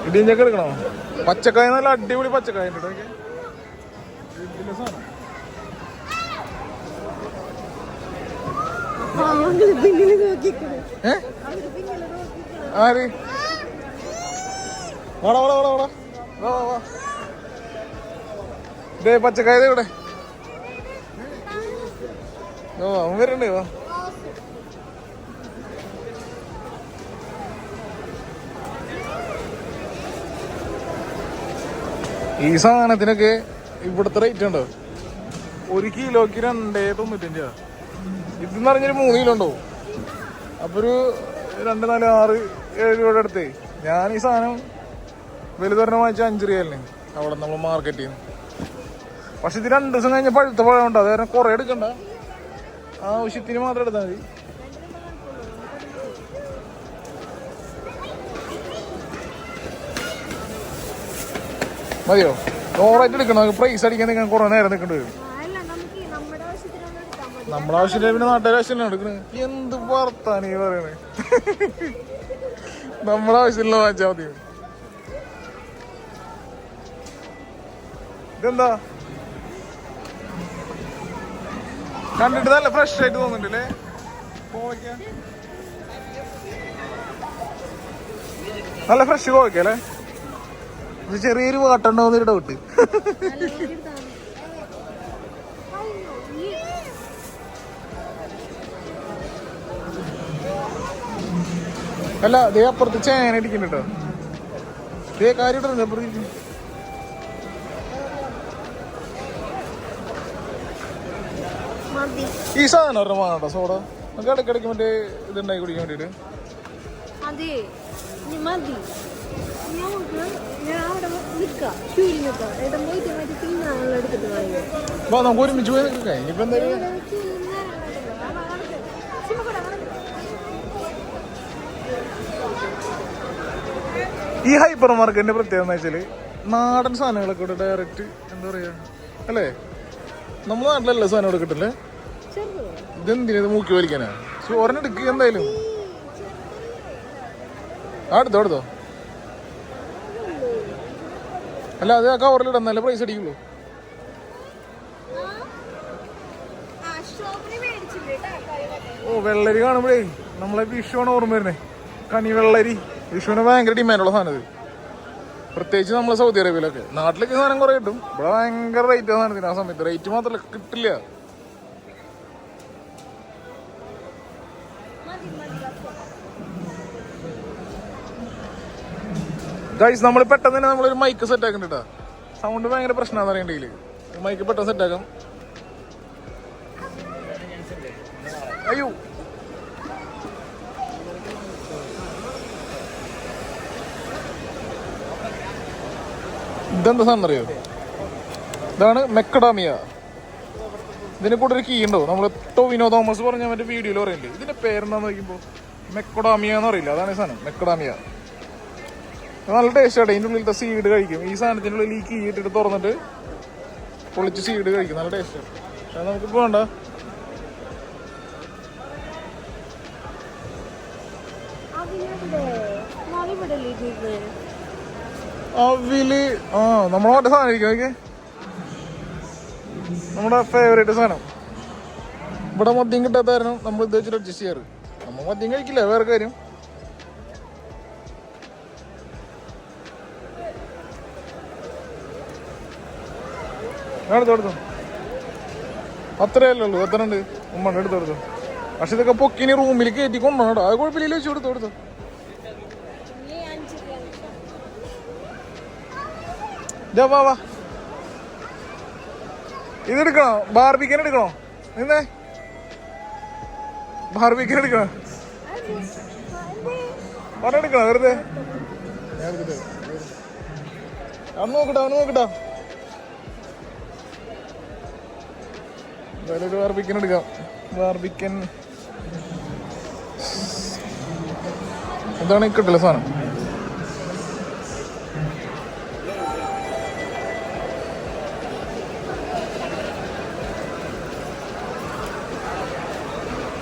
ഇടിയഞ്ചൊക്കെ എടുക്കണോ? പച്ചക്കായ നല്ല അടിപൊളി പച്ചക്കായ ഉണ്ട്. ആര്? വാടാ. ഇതേ പച്ചക്കായ ഇവിടെ. അവൻ വരണ്ടേ? വാ. ഈ സാധനത്തിനൊക്കെ ഇവിടുത്തെ റേറ്റ് ഉണ്ടോ? 1 കിലോക്ക് 2.95. ഇതെന്ന് പറഞ്ഞൊരു 3 കിലോ ഉണ്ടോ? അപ്പൊ ഒരു 2, 4, 6, 7 രൂപയുടെ അടുത്ത്. ഞാൻ ഈ സാധനം വലുതൊരെണ്ണം വാങ്ങിച്ച 5 റിയാലിന് അവിടെ നമ്മൾ മാർക്കറ്റിൽ നിന്ന്. പക്ഷെ ഇത് 2 ദിവസം കഴിഞ്ഞ പഴുത്ത പഴം ഉണ്ട്. അത് കാരണം കുറെ എടുക്കണ്ട, ആവശ്യത്തിന് മാത്രം എടുത്താൽ മതി. മതിയോ? ഓവറായിട്ട് എടുക്കണം. പ്രൈസ് അടിക്കാൻ നിങ്ങൾ കുറെ നേരം നിൽക്കേണ്ടി വരും. നമ്മുടെ ആവശ്യമില്ല, പിന്നെ നാട്ടുകാർ ആവശ്യമില്ല എടുക്കണത്. എന്ത് വർത്താനീ പറയണേ? നമ്മുടെ ആവശ്യമില്ല വാങ്ങിച്ചാൽ മതി. ഇതെന്താ കണ്ടിട്ട് നല്ല ഫ്രഷ് ആയിട്ട് തോന്നുന്നുണ്ടല്ലേ കോവയ്ക്ക. നല്ല ഫ്രഷ് കോവയ്ക്ക അല്ലേ? ചെറിയൊരു വാട്ടുണ്ടാവുന്നൊരു ഡൗട്ട്. അല്ല ദേ അപ്പുറത്ത് ചേന ഇരിക്കുന്നുണ്ട് കേട്ടോ. ദേ കാര്യം അപ്പുറത്ത്. ഈ സാധനം ഒരെണ്ണം വാങ്ങട്ടോ സോഡ. നമുക്ക് ഇടയ്ക്കിടയ്ക്ക് മറ്റേ ഇതുണ്ടാക്കി കുടിക്കാൻ വേണ്ടിട്ട്. നമുക്ക് ഒരുമിച്ച് പോയി നിൽക്കാം. ഇനിയിപ്പോ എന്തായാലും ഈ ഹൈപ്പർ മാർക്കറ്റിന്റെ പ്രത്യേകത എന്ന് വെച്ചാല് നാടൻ സാധനങ്ങളൊക്കെ ഇവിടെ ഡയറക്റ്റ് എന്താ പറയാ അല്ലേ? നമ്മുടെ നാട്ടിലല്ല സാധനം ഇവിടെ കിട്ടില്ലേ? ഇതെന്തിനാ ഇത് മൂക്കി വലിക്കാനാ? ഒരെണ്ണം എടുക്കുക എന്തായാലും. എടുത്തോ അല്ല അത് ആ കവറിലിടാം, നല്ല പ്രൈസ് അടിക്കുള്ളൂ. ഓ വെള്ളരി കാണുമ്പോഴേ നമ്മളെ വിഷുവാണ് ഓർമ്മ വരുന്നേ. കണി വെള്ളരി വിഷുവിന് ഭയങ്കര ഡിമാൻഡുള്ള സാധനം ഇത്. പ്രത്യേകിച്ച് നമ്മളെ സൗദി അറേബ്യയിലൊക്കെ. നാട്ടിലേക്ക് സാധനം കുറെ കിട്ടും, ഇവിടെ ഭയങ്കര റേറ്റ് സാധനത്തിന്. ആ സമയത്ത് റേറ്റ് മാത്രമല്ല കിട്ടില്ല. ഗൈസ് നമ്മൾ പെട്ടെന്ന് തന്നെ നമ്മളൊരു മൈക്ക് സെറ്റ് ആക്കുന്നുണ്ട്. സൗണ്ട് ഭയങ്കര പ്രശ്നമാണെന്ന് അറിയണ്ടെങ്കിൽ മൈക്ക് പെട്ടെന്ന് സെറ്റ് ആക്കാം. അയ്യോ ഇതെന്താ സാധനം അറിയോ? ഇതാണ് മെക്കഡാമിയ. ഇതിനെ കൂടെ ഒരു കീ ഉണ്ടോ? നമ്മൾ ടോവിനോ തോമസ് പറഞ്ഞ മറ്റേ വീഡിയോയിൽ പറയില്ലേ, ഇതിന്റെ പേരെന്താന്ന് നോക്കുമ്പോൾ മെക്കഡാമിയ എന്ന് പറയില്ല. അതാണ് ഈ സാധനം മെക്കഡാമിയ. നല്ല ടേസ്റ്റ് ആട്ടെ. ഇതിൻ്റെ ഉള്ളിലത്തെ സീഡ് കഴിക്കും. ഈ സാധനത്തിൻ്റെ ഉള്ളിൽ ഈ കീ ഇട്ടിട്ട് തുറന്നിട്ട് പൊളിച്ച് സീഡ് കഴിക്കും. നല്ല ടേസ്റ്റ്. അത് നമുക്കിപ്പോൾ വേണ്ട. അവില് നമ്മളെ മറ്റേ സാധനം ഇരിക്കും. ഓക്കെ, നമ്മുടെ ഫേവറേറ്റ് സാധനം. ഇവിടെ മദ്യം കിട്ടാത്ത കാരണം നമ്മൾ ഇത് വെച്ചിട്ട് അഡ്ജസ്റ്റ് ചെയ്യാറ്. നമ്മൾ മദ്യം കഴിക്കില്ല, വേറെ കാര്യം. എടുത്തോ അത്രയല്ലേ ഉള്ളൂ. എത്ര ഉണ്ട് ഉമ്മ എടുത്തെടുത്തോ. പക്ഷെ ഇതൊക്കെ പൊക്കിനി റൂമിൽ കയറ്റി കൊണ്ടുപോകണം. അത് കുഴപ്പമില്ല, വെച്ചു എടുത്തോ. വാ ഇതെടുക്കണോ? ബാർബിക്കൻ എടുക്കണോ? നിന്നേ ബാർബിക്കൻ എടുക്കണോ? എടുക്കണോ വെറുതെ? അന്ന് നോക്കട്ടോ. എന്തായാലും ഒരു ബാർബിക്കൻ എടുക്കാം. ബാർബിക്കൻ എന്താണ് കിട്ടില്ല സാധനം.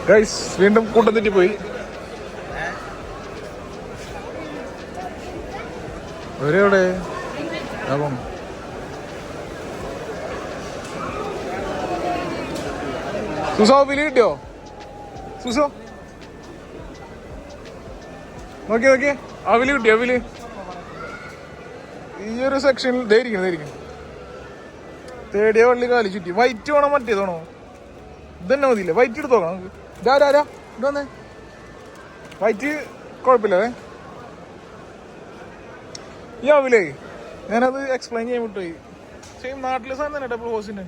ഗൈസ് വീണ്ടും കൂട്ടം തെറ്റിപ്പോയി. എവിടെ സുസോ വില കിട്ടിയോ? സുസോ നോക്കിയേ അവില് കിട്ടിയോ? അവില് ഈ ഒരു സെക്ഷനിൽ ധൈര്യം തേടിയ വള്ളി കാലി ചുറ്റി. വൈറ്റ് വേണോ മറ്റേതാണോ? ഇതന്നെ മതിയില്ലേ? വൈറ്റ് എടുത്ത് നോക്കണം നമുക്ക്. ഇതന്നെ വൈറ്റ് കുഴപ്പമില്ലേ? ഈ അവിലേ ഞാനത് എക്സ്പ്ലെയിൻ ചെയ്യാൻ വിട്ടുപോയി. സെയിം നാട്ടിലെ സാധനം തന്നെ ഡബിൾ ഹോസിന്.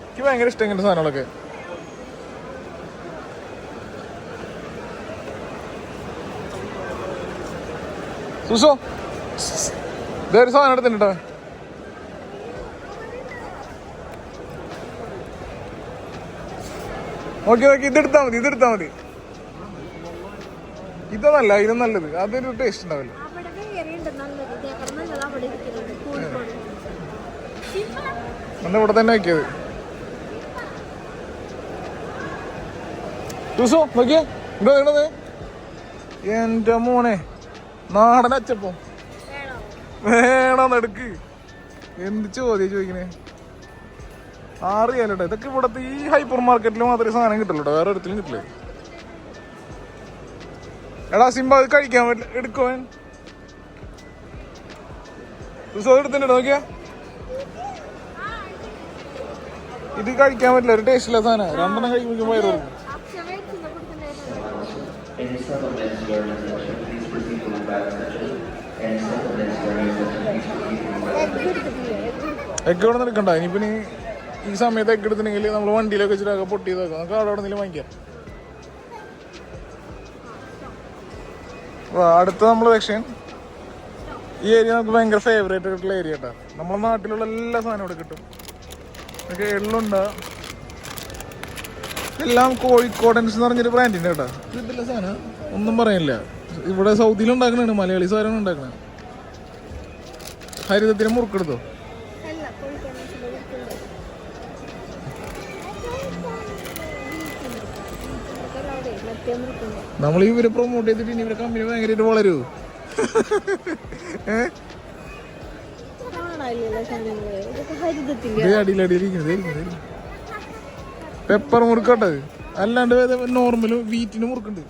എനിക്ക് ഭയങ്കര ഇഷ്ടം ഇങ്ങനത്തെ സാധനങ്ങളൊക്കെ. സുസോ ഇതൊരു സാധനം എടുത്തിട്ടോ. ഓക്കെ ഇതെടുത്താ മതി. ഇതല്ല, ഇതിനും നല്ലത്. അതൊരു ടേസ്റ്റ് ഉണ്ടാവില്ല. എന്നാ ഇവിടെ തന്നെ വെക്കിയത്. ചൂസോ നോക്കിയേ ഇടത്. എന്റെ മോനെ നാടൻ അച്ചപ്പം വേണമെന്ന് എടുക്ക്. എന്ത് ചോദ്യം ചോദിക്കണേ? 6 റിയാൽ കേട്ടോ. ഇതൊക്കെ ഇവിടത്തെ ഈ ഹൈപ്പർ മാർക്കറ്റിൽ മാത്രമേ സാധനം കിട്ടുള്ളൂ, വേറെ ഒരിടത്തിലും കിട്ടില്ല. എടാ സിംബ അത് കഴിക്കാൻ പറ്റില്ല, എടുക്കോ എടുത്തിട്ട് നോക്കിയാ. ഇത് കഴിക്കാൻ പറ്റില്ല, ഒരു ടേസ്റ്റ് ഇല്ല സാധനം. 2 കഴിക്കുമ്പോൾ വയറ് കൊടുക്കും. Any supplements you are necessary, please proceed to the back section. Any supplements you are necessary, please proceed to the back section. Egg ഇവിടെ നിന്ന് എടുക്കണ്ട. ഇനിയിപ്പോ ഈ സമയത്ത് എഗ് എടുത്തിട്ടുണ്ടെങ്കിൽ നമ്മൾ വണ്ടിയിലൊക്കെ വെച്ചിട്ടൊക്കെ പൊട്ടിയതൊക്കെ നമുക്ക് അവിടെ നിന്ന് വാങ്ങിക്കാം. അടുത്ത നമ്മൾ സെക്ഷൻ ഈ ഏരിയ നമുക്ക് ഭയങ്കര ഫേവറേറ്റ് ആയിട്ടുള്ള ഏരിയ കേട്ടോ. നമ്മളെ നാട്ടിലുള്ള എല്ലാ സാധനവും ഇവിടെ കിട്ടും. ഒക്കെ എള്ളുണ്ട, എല്ലാം കോഴിക്കോടൻസ് എന്ന് പറഞ്ഞൊരു ബ്രാൻഡിൻ്റെ കേട്ടോ. ഇതില്ല സാധനം ഒന്നും പറയാനില്ല. ഇവിടെ സൗദിയിൽ ഉണ്ടാക്കണാണ്, മലയാളി സാധനമാണ് ഉണ്ടാക്കണത്. ഹരിതത്തിന് മുറുക്കെടുത്തോ? നമ്മൾ ഇവരെ പ്രൊമോട്ട് ചെയ്തിട്ട് ഇനി ഇവരെ കമ്പനി ഭയങ്കരമായിട്ട് വളരൂ. പെപ്പർ മുറുക്കട്ടത് അല്ലാണ്ട് നോർമല് വീറ്റിന് മുറുക്കുണ്ട്.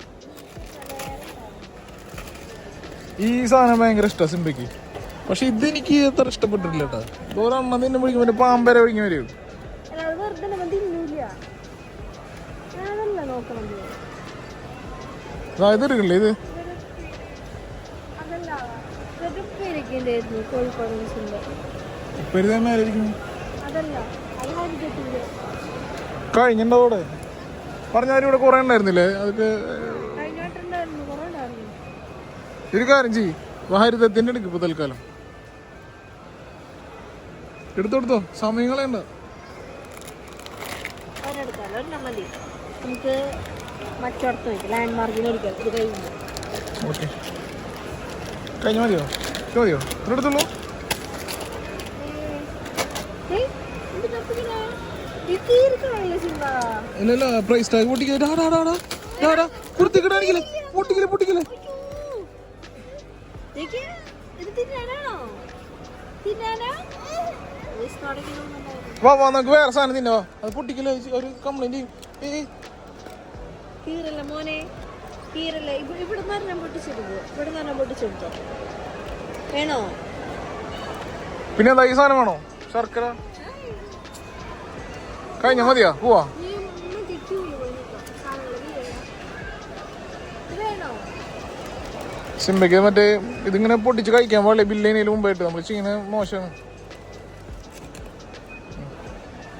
ഈ സാധനം ഭയങ്കര ഇഷ്ടമാണ് സിംബയ്ക്ക്. പക്ഷെ ഇതെനിക്ക് അത്ര ഇഷ്ടപ്പെട്ടിട്ടില്ല കേട്ടോ. ഒരെണ്ണം തന്നെ പിടിക്കും, മറ്റേ പാമ്പര പിടിക്കും വരും. ഇത് എടുക്കില്ലേ ഇത്? കഴിഞ്ഞിട്ടുണ്ടോ അവിടെ? പറഞ്ഞാലും ഇവിടെ കുറെ ഉണ്ടായിരുന്നില്ലേ? അതൊക്കെ ഒരു കാര്യം ചെയ്യ്, ഹരിതത്തിന്റെ എടുക്കും ഇപ്പൊ തൽക്കാലം. എടുത്തോ, സമയം കളയണ്ട. നമുക്ക് മറ്റോടത്ത് ലാൻഡ് മാർക്കിന് എടുക്കാം. ഇത് കഴിഞ്ഞു. ഓക്കെ, കഴിഞ്ഞ മതിയോ? മതിയോ? എടുത്തുള്ളൂ. ഇല്ലല്ല, പ്രൈസ് ടാഗ് പൊട്ടിക്കലേ. പൊട്ടിക്കലേ. വാ നമുക്ക് വേറെ സാധനം തിന്നോ. അത് പൊട്ടിക്കലേ, ഒരു കംപ്ലൈന്റ് ചെയ്യും. മോനെ കീരല്ല, ഇവിടെ നിന്ന് പൊട്ടിച്ചെടുത്തോ വേണോ? പിന്നെ എന്താ ഈ സാധനം വേണോ? ശർക്കര കഴിഞ്ഞ മതിയാ? പോവാ. സിംബയ്ക്ക് മറ്റേ ഇതിങ്ങനെ പൊട്ടിച്ച് കഴിക്കാൻ പാടില്ല. ബില്ലിനേലും മുമ്പായിട്ട് നമ്മൾ ചെയ്യുന്ന മോശമാണ്.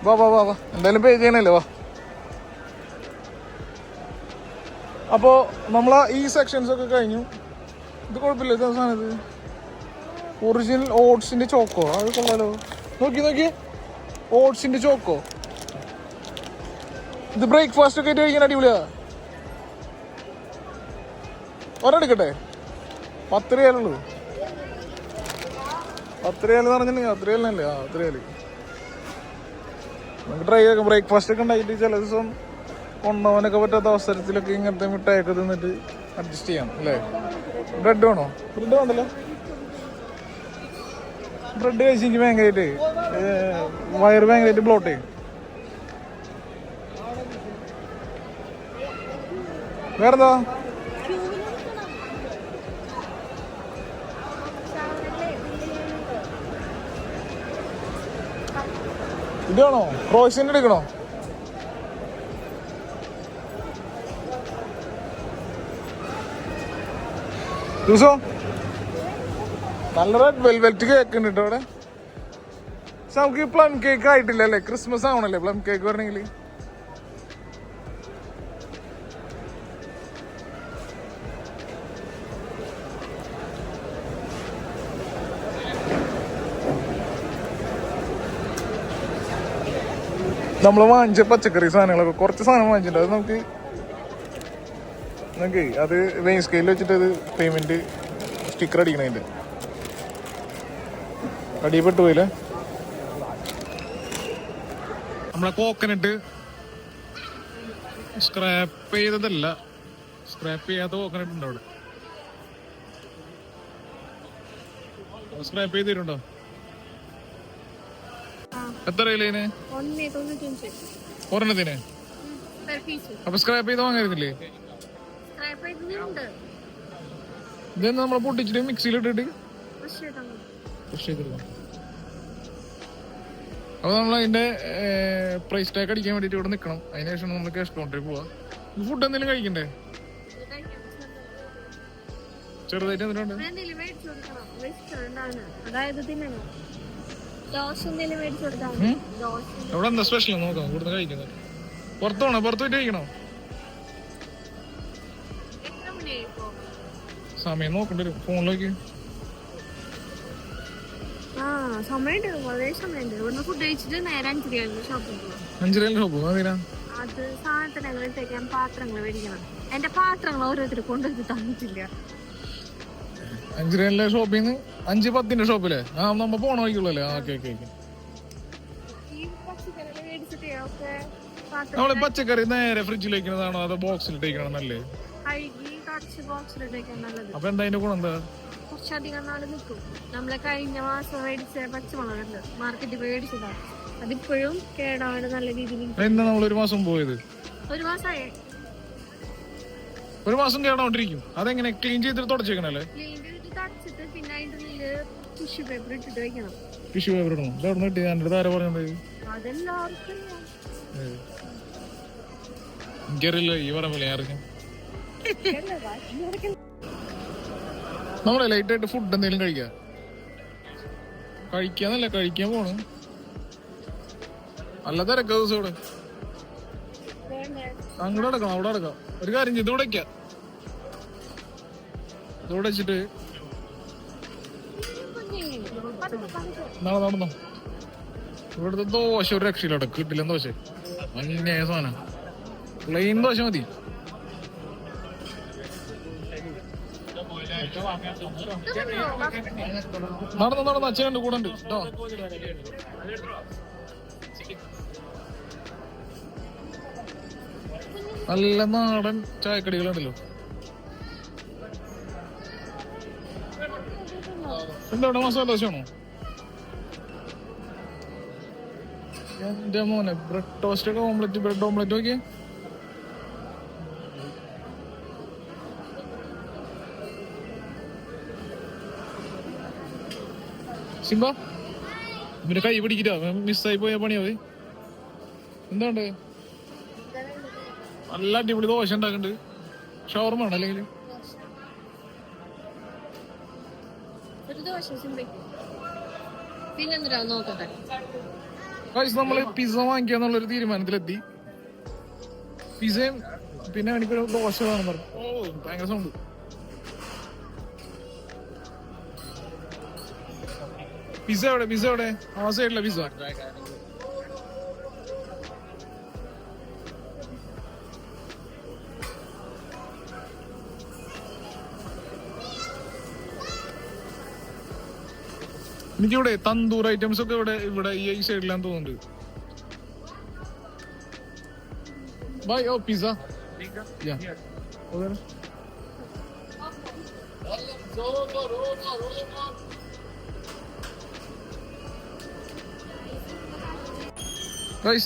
വാ എന്തായാലും പേ ചെയ്യണല്ലേ. വാ. അപ്പോൾ നമ്മളാ ഈ സെക്ഷൻസ് ഒക്കെ കഴിഞ്ഞു. ഇത് കുഴപ്പമില്ല. ഇത് സാധനം ഇത് ഒറിജിനൽ ഓട്സിന്റെ ചോക്കോ. അത് കൊള്ളാലോ. നോക്കി ഓട്സിന്റെ ചോക്കോ. ഇത് ബ്രേക്ക്ഫാസ്റ്റ് ഒക്കെ ആയിട്ട് കഴിക്കാൻ അടിപൊളിയാ. ഒരെടുക്കട്ടെ? 10 റിയാലുള്ളൂ. 10 റിയാൽ എന്ന് പറഞ്ഞിട്ടുണ്ടെങ്കിൽ 10 റിയാലിനല്ലേ? 10 റിയാൽ നമുക്ക് ട്രൈ ചെയ്യാം. ബ്രേക്ക്ഫാസ്റ്റ് ഒക്കെ ഉണ്ടായിട്ട് ചില ദിവസം കൊണ്ടുപോകാനൊക്കെ പറ്റാത്ത അവസരത്തിലൊക്കെ ഇങ്ങനത്തെ മിഠായിയൊക്കെ തിന്നിട്ട് അഡ്ജസ്റ്റ് ചെയ്യാം അല്ലേ? ബ്രെഡ് വേണോ? ബ്രെഡ് വേണ്ടല്ലോ. ബ്രെഡ് കഴിച്ചെങ്കിൽ ഭയങ്കരമായിട്ട് വയറ് ഭയങ്കരമായിട്ട് ബ്ലോട്ട് ചെയ്യും. വേറെന്താ? ഇതാണോ? ക്രോസിന്റെ എടുക്കണോ? ദിവസോ നല്ല റെഡ് വെൽവെറ്റ് കേക്ക് ഉണ്ട് കേട്ടോ അവിടെ. പക്ഷെ നമുക്ക് പ്ലം കേക്ക് ആയിട്ടില്ല അല്ലേ? ക്രിസ്മസ് ആവണല്ലേ പ്ലം കേക്ക് വരണമെങ്കിൽ. നമ്മൾ വാങ്ങിച്ച പച്ചക്കറി സാധനങ്ങളൊക്കെ കുറച്ച് സാധനം വാങ്ങിച്ചിട്ടുണ്ട്. അത് നമുക്ക് അത് വെയിൻ സ്കെയിൽ വെച്ചിട്ട് അത് പേയ്മെന്റ് സ്റ്റിക്കർ അടിക്കണതിൻ്റെ അടിയപ്പെട്ടു പോയില്ലേ. നമ്മളെ കോക്കനട്ട് സ്ക്രാപ്പ് ചെയ്തതല്ല, സ്ക്രാപ്പ് ചെയ്യാത്ത കോക്കനട്ട് ഉണ്ടോ അവിടെ? സ്ക്രാപ്പ് ചെയ്തിട്ടുണ്ടോ? എത്ര ഇതിന് 1.95 ഒരെണ്ണത്തിന്? per piece. അപ്പൊ സ്ക്രാപ്പ് ചെയ്ത് വാങ്ങായിരുന്നില്ലേ? Scrap ചെയ്യുന്നുണ്ട്. ഇതെന്ന് നമ്മളെ പൊട്ടിച്ചിട്ട് മിക്സിയിലിട്ടിട്ട് പക്ഷേ ഇതാണ്. ഫ്രഷ് ചെയ്തെടുക്കാം. അപ്പൊ നമ്മൾ അതിന്റെ പ്രൈസ് ടാഗ് അടിക്കാൻ വേണ്ടിട്ട് ഇവിടെ നിൽക്കണം. അതിനുശേഷം നമ്മൾ ക്യാഷ് കൗണ്ടറിൽ പോവാ. ഫുഡ് എന്തെങ്കിലും കഴിക്കണ്ടേ? ചെറുതായിട്ട് എന്തിനുണ്ട്? എന്തെങ്കിലും മേടിച്ചു കൊടുക്കണം. വെച്ചിട്ടുണ്ടാണ്. അതായത് തിന്നണം. ദോശ എന്തെങ്കിലും മേടിച്ചു കൊടുത്താൽ ദോശ. അവിടെ എന്താ സ്പെഷ്യൽ നോക്കാം. ഇവിടുന്ന് കഴിക്കുന്നത് പുറത്ത് പോണോ? പുറത്ത് പോയിട്ട് കഴിക്കണോ? എത്ര മണിയായി ഇപ്പോ? സമയം നോക്കണ്ടി വരും. ഫോണിലേക്ക് സമയമുണ്ട്, വളരെ സമയമുണ്ട്. ഇവിടുന്ന് ഫുഡ് കഴിച്ചിട്ട് നേരെ 5 ഷോപ്പിൽ പോവാം. 5 ഷോപ്പ് അതിനാ? അത് സാധനത്തിന് എടുത്തേക്കാൻ പാത്രങ്ങൾ മേടിക്കണം. എന്റെ പാത്രങ്ങൾ ഓരോരുത്തർ കൊണ്ടുവന്ന് തന്നിട്ടില്ല. 5 ഷോപ്പിൽ നിന്ന് 5:10 ഷോപ്പിലെ നമ്മ പോണ വഴിക്കുള്ളല്ലേ? Okay okay okay. ഈ പച്ചക്കറികൾ മേടിച്ചിട്ടേ ഒക്കെ നമ്മള് പച്ചക്കറി നേരെ ഫ്രിഡ്ജിൽ വെക്കുന്നതാണോ അതോ ബോക്സിൽ ഇട്ടേക്കണോ നല്ലേ? കഴുകി കടച്ച് ബോക്സിലിട്ടേക്കാൻ നല്ലത്. അപ്പൊ എന്താ അതിന്റെ ഗുണം എന്താ? കുറച്ചധികം നാള് നിൽക്കും. നമ്മളെ കഴിഞ്ഞ മാസം മേടിച്ച പച്ചമുളകുണ്ട്, മാർക്കറ്റിൽ മേടിച്ചതാ. അതിപ്പോഴും കേടാണ് നല്ല രീതിയിൽ. എന്താ നമ്മൾ 1 മാസം പോയത്? 1 മാസമായി. 1 മാസം കേടാണ്ടിരിക്കും. അതെങ്ങനെ ക്ലീൻ ചെയ്തിട്ട് തുടച്ചേക്കണല്ലേ? ക്ലീൻ ചെയ്തിട്ട് തടച്ചിട്ട് പിന്നെ അതിന്റെ ഉള്ളില് ടിഷ്യൂ പേപ്പർ ഇട്ടിട്ട് വെക്കണം. ടിഷ്യൂ പേപ്പർ ഇടണം. ഇത് എവിടെ കിട്ടി? എൻ്റെ ആരാ പറഞ്ഞത്? അതെല്ലാവർക്കും എനിക്കറിയില്ല. ഈ പറഞ്ഞ ആർക്കും നമ്മളെ ലൈറ്റായിട്ട് ഫുഡ് എന്തെങ്കിലും കഴിക്കാന്നല്ല കഴിക്കാൻ പോണ്. നല്ല തിരക്ക ദിവസം ഇവിടെ. അങ്ങോട്ട് അടക്കണം, അവിടെ അടക്കാം. ഒരു കാര്യം ചെയ്ത് ഇവിടെ വയ്ക്കാം. ഇവിടെ വെച്ചിട്ട് നാളെ നടന്നോ. ഇവിടുത്തെ ദോശ ഒരു രക്ഷയിലോട്ടെ കിട്ടില്ല. ദോശ അന്യായ സാധനം. പ്ലെയിൻ ദോശ മതി. നടന്ന് അച്ഛനുണ്ട് കൂടെ ഉണ്ട് കേട്ടോ. നല്ല നാടൻ ചായക്കടികളുണ്ടല്ലോ. എന്താ മസാല ദോശയാണോ? എന്റെ മോനെ ബ്രെഡ് ടോസ്റ്റ് ഒക്കെ ബ്രെഡ് ഓംലെറ്റ് നോക്കിയേ. സിംബ ഇവന്റെ കൈ പിടിക്കില്ല. മിസ്സായി പോയ പണിയാവേ. എന്താണ്ട് നല്ല അടിപൊളി ദോശ ഉണ്ടാക്കുന്നുണ്ട്. ഷവർമ ആണ് അല്ലെങ്കിൽ നമ്മള് പിസ്സ വാങ്ങിക്കാന്നുള്ളൊരു തീരുമാനത്തിലെത്തി. പിസ്സയും പിന്നെ എനിക്കൊരു ദോശ വേണം പറഞ്ഞു. ഓ ഭയങ്കര സൗണ്ട്. പിസ്സ എവിടെ? ആ സൈഡിലെ പിസ്സ. എനിക്കിവിടെ തന്തൂർ ഐറ്റംസ് ഒക്കെ ഇവിടെ ഈ സൈഡിലാന്ന് തോന്നുന്നുണ്ട്. Bye oh pizza.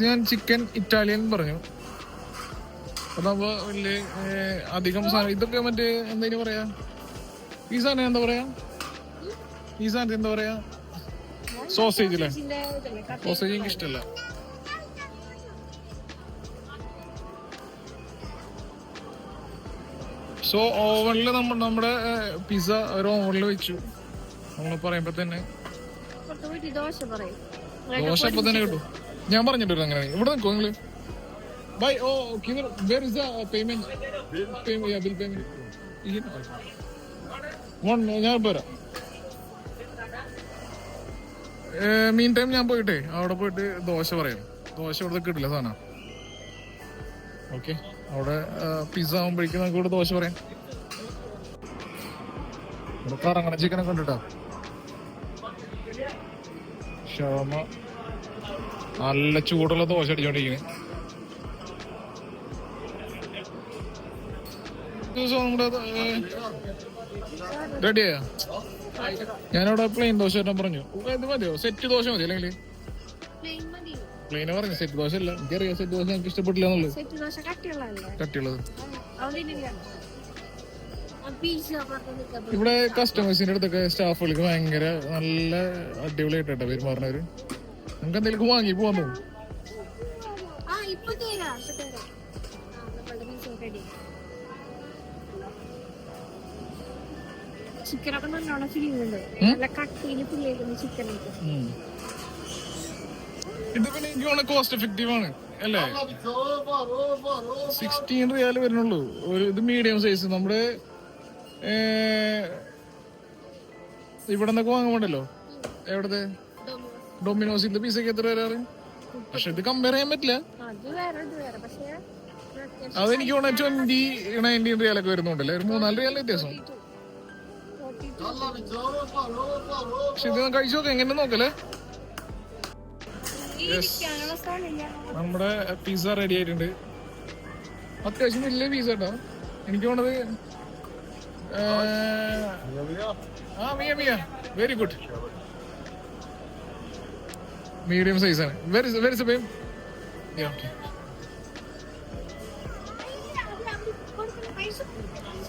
ഞാൻ ചിക്കൻ ഇറ്റാലിയൻ പറഞ്ഞു. അതാകുമ്പോ വലിയ അധികം സാധനം. ഇതൊക്കെ മറ്റേ എന്താ പറയാ? ഈ സാധനം എന്താ പറയാ? ഈ സാധനത്തിന് എന്താ പറയാ? സോസേജ് അല്ലേ? സോസേജ് എനിക്ക് ഇഷ്ടമല്ല. സോ ഓവനിൽ നമ്മുടെ പിസ്സ ഒരു ഓവനിൽ വെച്ചു. നമ്മൾ പറയുമ്പോ തന്നെ ദോശ ഇപ്പൊ തന്നെ കിട്ടും. ഞാൻ പറഞ്ഞിട്ടുണ്ട് അങ്ങനെ. ഇവിടെ നിൽക്കോ നിങ്ങള്? Bye oh where is the payment? Bill payment ഞാൻ പോരാ. മീൻ ടൈം ഞാൻ പോയിട്ടേ അവിടെ പോയിട്ട് ദോശ പറയാം. ദോശ ഇവിടെ കിട്ടില്ല സാധനം. ഓക്കെ, അവിടെ പിസ്സ ആകുമ്പോഴേക്കും നമുക്ക് ഇവിടെ ദോശ പറയാം. ഇവിടെ കറങ്ങണ ചിക്കനൊക്കെ ഉണ്ട് കേട്ടോ. ഷവർമ നല്ല ചൂടുള്ള ദോശ അടിച്ചോണ്ടിരിക്കുന്നത്. നമ്മുടെ റെഡിയാ? ഞാനവിടെ പ്ലെയിൻ ദോശ പറഞ്ഞു. ഇത് മതിയോ? സെറ്റ് ദോശ മതി അല്ലെങ്കിൽ പ്ലെയിൻ മതി. പ്ലെയിനെ പറഞ്ഞു സെറ്റ് ദോശ അല്ല, എനിക്കറിയാം സെറ്റ് ദോശ എനിക്ക് ഇഷ്ടപ്പെട്ടില്ല എന്നുള്ളത്. സെറ്റ് ദോശ കട്ടിയുള്ളതല്ലേ? കട്ടിയുള്ളത്. അതിനില്ല. പിസ്സ പറഞ്ഞിട്ട് ഇവിടെ കസ്റ്റമേഴ്സിന്റെ അടുത്തൊക്കെ സ്റ്റാഫുകൾക്ക് ഭയങ്കര നല്ല അടിപൊളിയായിട്ടാ പെരുമാറുന്നവര്. നമുക്ക് എന്തെങ്കിലും വാങ്ങി പോവാൻ തോന്നും. ഇപ്പൊ തരാം. നമ്മളുടെ പിസ്സ റെഡി. ചിക്കനൊക്കെ നല്ലോണം ഫില്ലിംഗ് ഉണ്ട്. നല്ല കട്ടിയിൽ പിള്ളേക്കുന്ന ചിക്കനൊക്കെ. ഇത് പിന്നെ എനിക്ക് കോസ്റ്റ് എഫക്റ്റീവ് ആണ് അല്ലേ? 16 റിയാൽ വരുന്നുള്ളൂ ഒരു ഇത്. Medium size. നമ്മുടെ ഇവിടെ നിന്നൊക്കെ വാങ്ങാൻ വേണ്ടല്ലോ. എവിടത്തെ ഡൊമിനോസിന്റെ പിസക്ക് എത്ര വരാറ്? പക്ഷെ ഇത് കമ്പയർ ചെയ്യാൻ പറ്റില്ല. അതെനിക്ക് 20-19 റിയാലൊക്കെ വരുന്നുണ്ടല്ലേ, ഒരു 3-4 റിയാൽ വ്യത്യാസം. പക്ഷെ ഇത് കഴിച്ചു നോക്കാം, എങ്ങനെ നോക്കല്ലേ. നമ്മുടെ പിസ്സ റെഡി ആയിട്ടുണ്ട്. അത്യാവശ്യം വലിയ പിസ്സ കേട്ടോ. എനിക്ക് തോന്നുന്നത് വെരി ഗുഡ്. മീഡിയം സൈസ് ആണ്. Very same.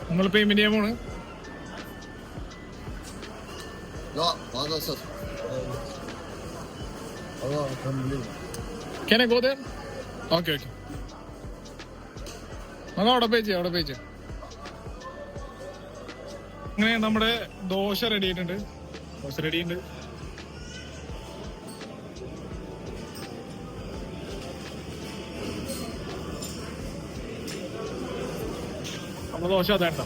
നമ്മൾ പേയ്മെന്റ് ചെയ്യാൻ പോണ്. Can I go there? Okay. നമുക്ക് അവിടെ പേ ചെയ്യാം. അങ്ങനെ നമ്മുടെ ദോശ റെഡി ആയിട്ടുണ്ട്. നമ്മുടെ ദോശ അതാണ്ട.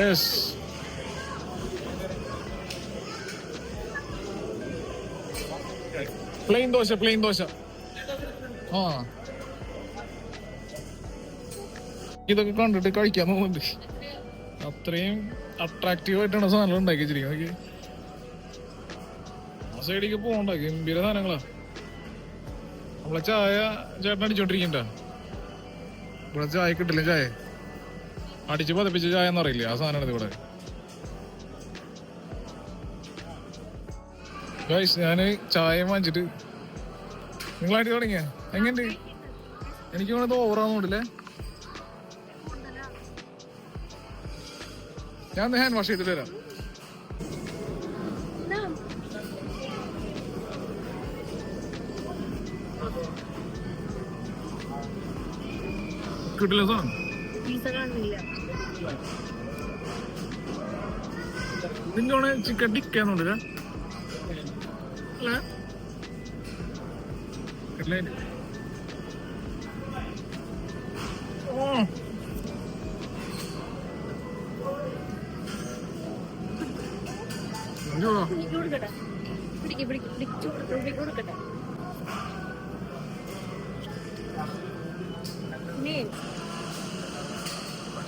യെസ്. പ്ലെയിൻ ദോശ. ആ ഇതൊക്കെ കണ്ടിട്ട് കഴിക്കാൻ തോന്നുന്നുണ്ട്. അത്രയും അട്രാക്റ്റീവ് ആയിട്ടാണ് സാധനങ്ങൾ ഉണ്ടാക്കി വെച്ചിരിക്കുന്നത്. ആ സൈഡിലേക്ക് പോകണ്ട, ഗംഭീര സാധനങ്ങളാ. നമ്മളെ ചായ ചേട്ടൻ അടിച്ചോണ്ടിരിക്കണ്ട. ഇവിടെ ചായ കിട്ടില്ല. ചായ അടിച്ച് പതിപ്പിച്ച ചായ എന്നറിയില്ലേ, ആ സാധനമാണ് ഇവിടെ. ഞാന് ചായ വാങ്ങിച്ചിട്ട് നിങ്ങളായിട്ട് തുടങ്ങിയ എങ്ങനെയുണ്ട്? എനിക്ക് വേണത് ഓവറാവുന്നില്ലേ? ഞാൻ ഹാൻഡ് വാഷ് ചെയ്തിട്ട് വരാം. കിട്ടില്ല സാധനം. നിങ്ങളെ ചിക്കൻ ടിക്കാന്നുണ്ടല്ലേ?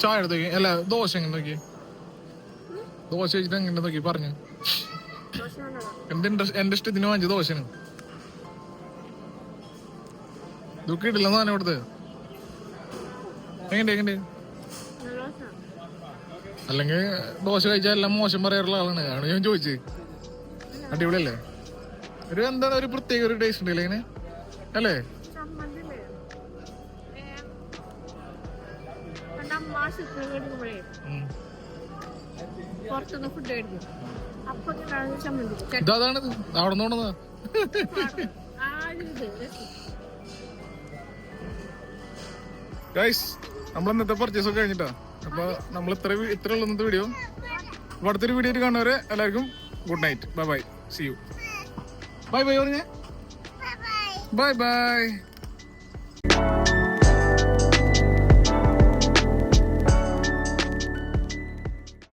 ചായ എടുത്തേക്ക്. അല്ല ദോശ എങ്ങനെ നോക്കി? ദോശ വെച്ചിട്ട് എങ്ങനെ നോക്കി പറഞ്ഞു. എന്റെ ഇഷ്ടത്തിന് വാങ്ങിച്ച ദോശന് ഇതൊക്കെ ഇടില്ല സാധനം ഇവിടുത്തെ. എങ്ങനെ അല്ലെങ്കിൽ ദോശ കഴിച്ചാൽ എല്ലാം മോശം പറയാറുള്ള ആളാണ്. ആണ് ഞാൻ ചോദിച്ചത്. അടിപൊളിയല്ലേ? ഒരു എന്താണ് ഒരു പ്രത്യേക ഒരു ടേസ്റ്റ് ഉണ്ടല്ലേ ഇങ്ങനെ അല്ലേ? ഇതാണത് അവിടെ നോണതാ. ഗൈസ് നമ്മൾ ഇന്നത്തെ പർച്ചേസ് ഒക്കെ കഴിഞ്ഞിട്ടാ. അപ്പൊ നമ്മൾ ഇത്ര ഉള്ള ഇന്നത്തെ വീഡിയോ. അപ്പൊ അടുത്തൊരു വീഡിയോ കാണുന്നവരെ എല്ലാവർക്കും good night. Bye bye. See you. Bye പറഞ്ഞേ. ബൈ.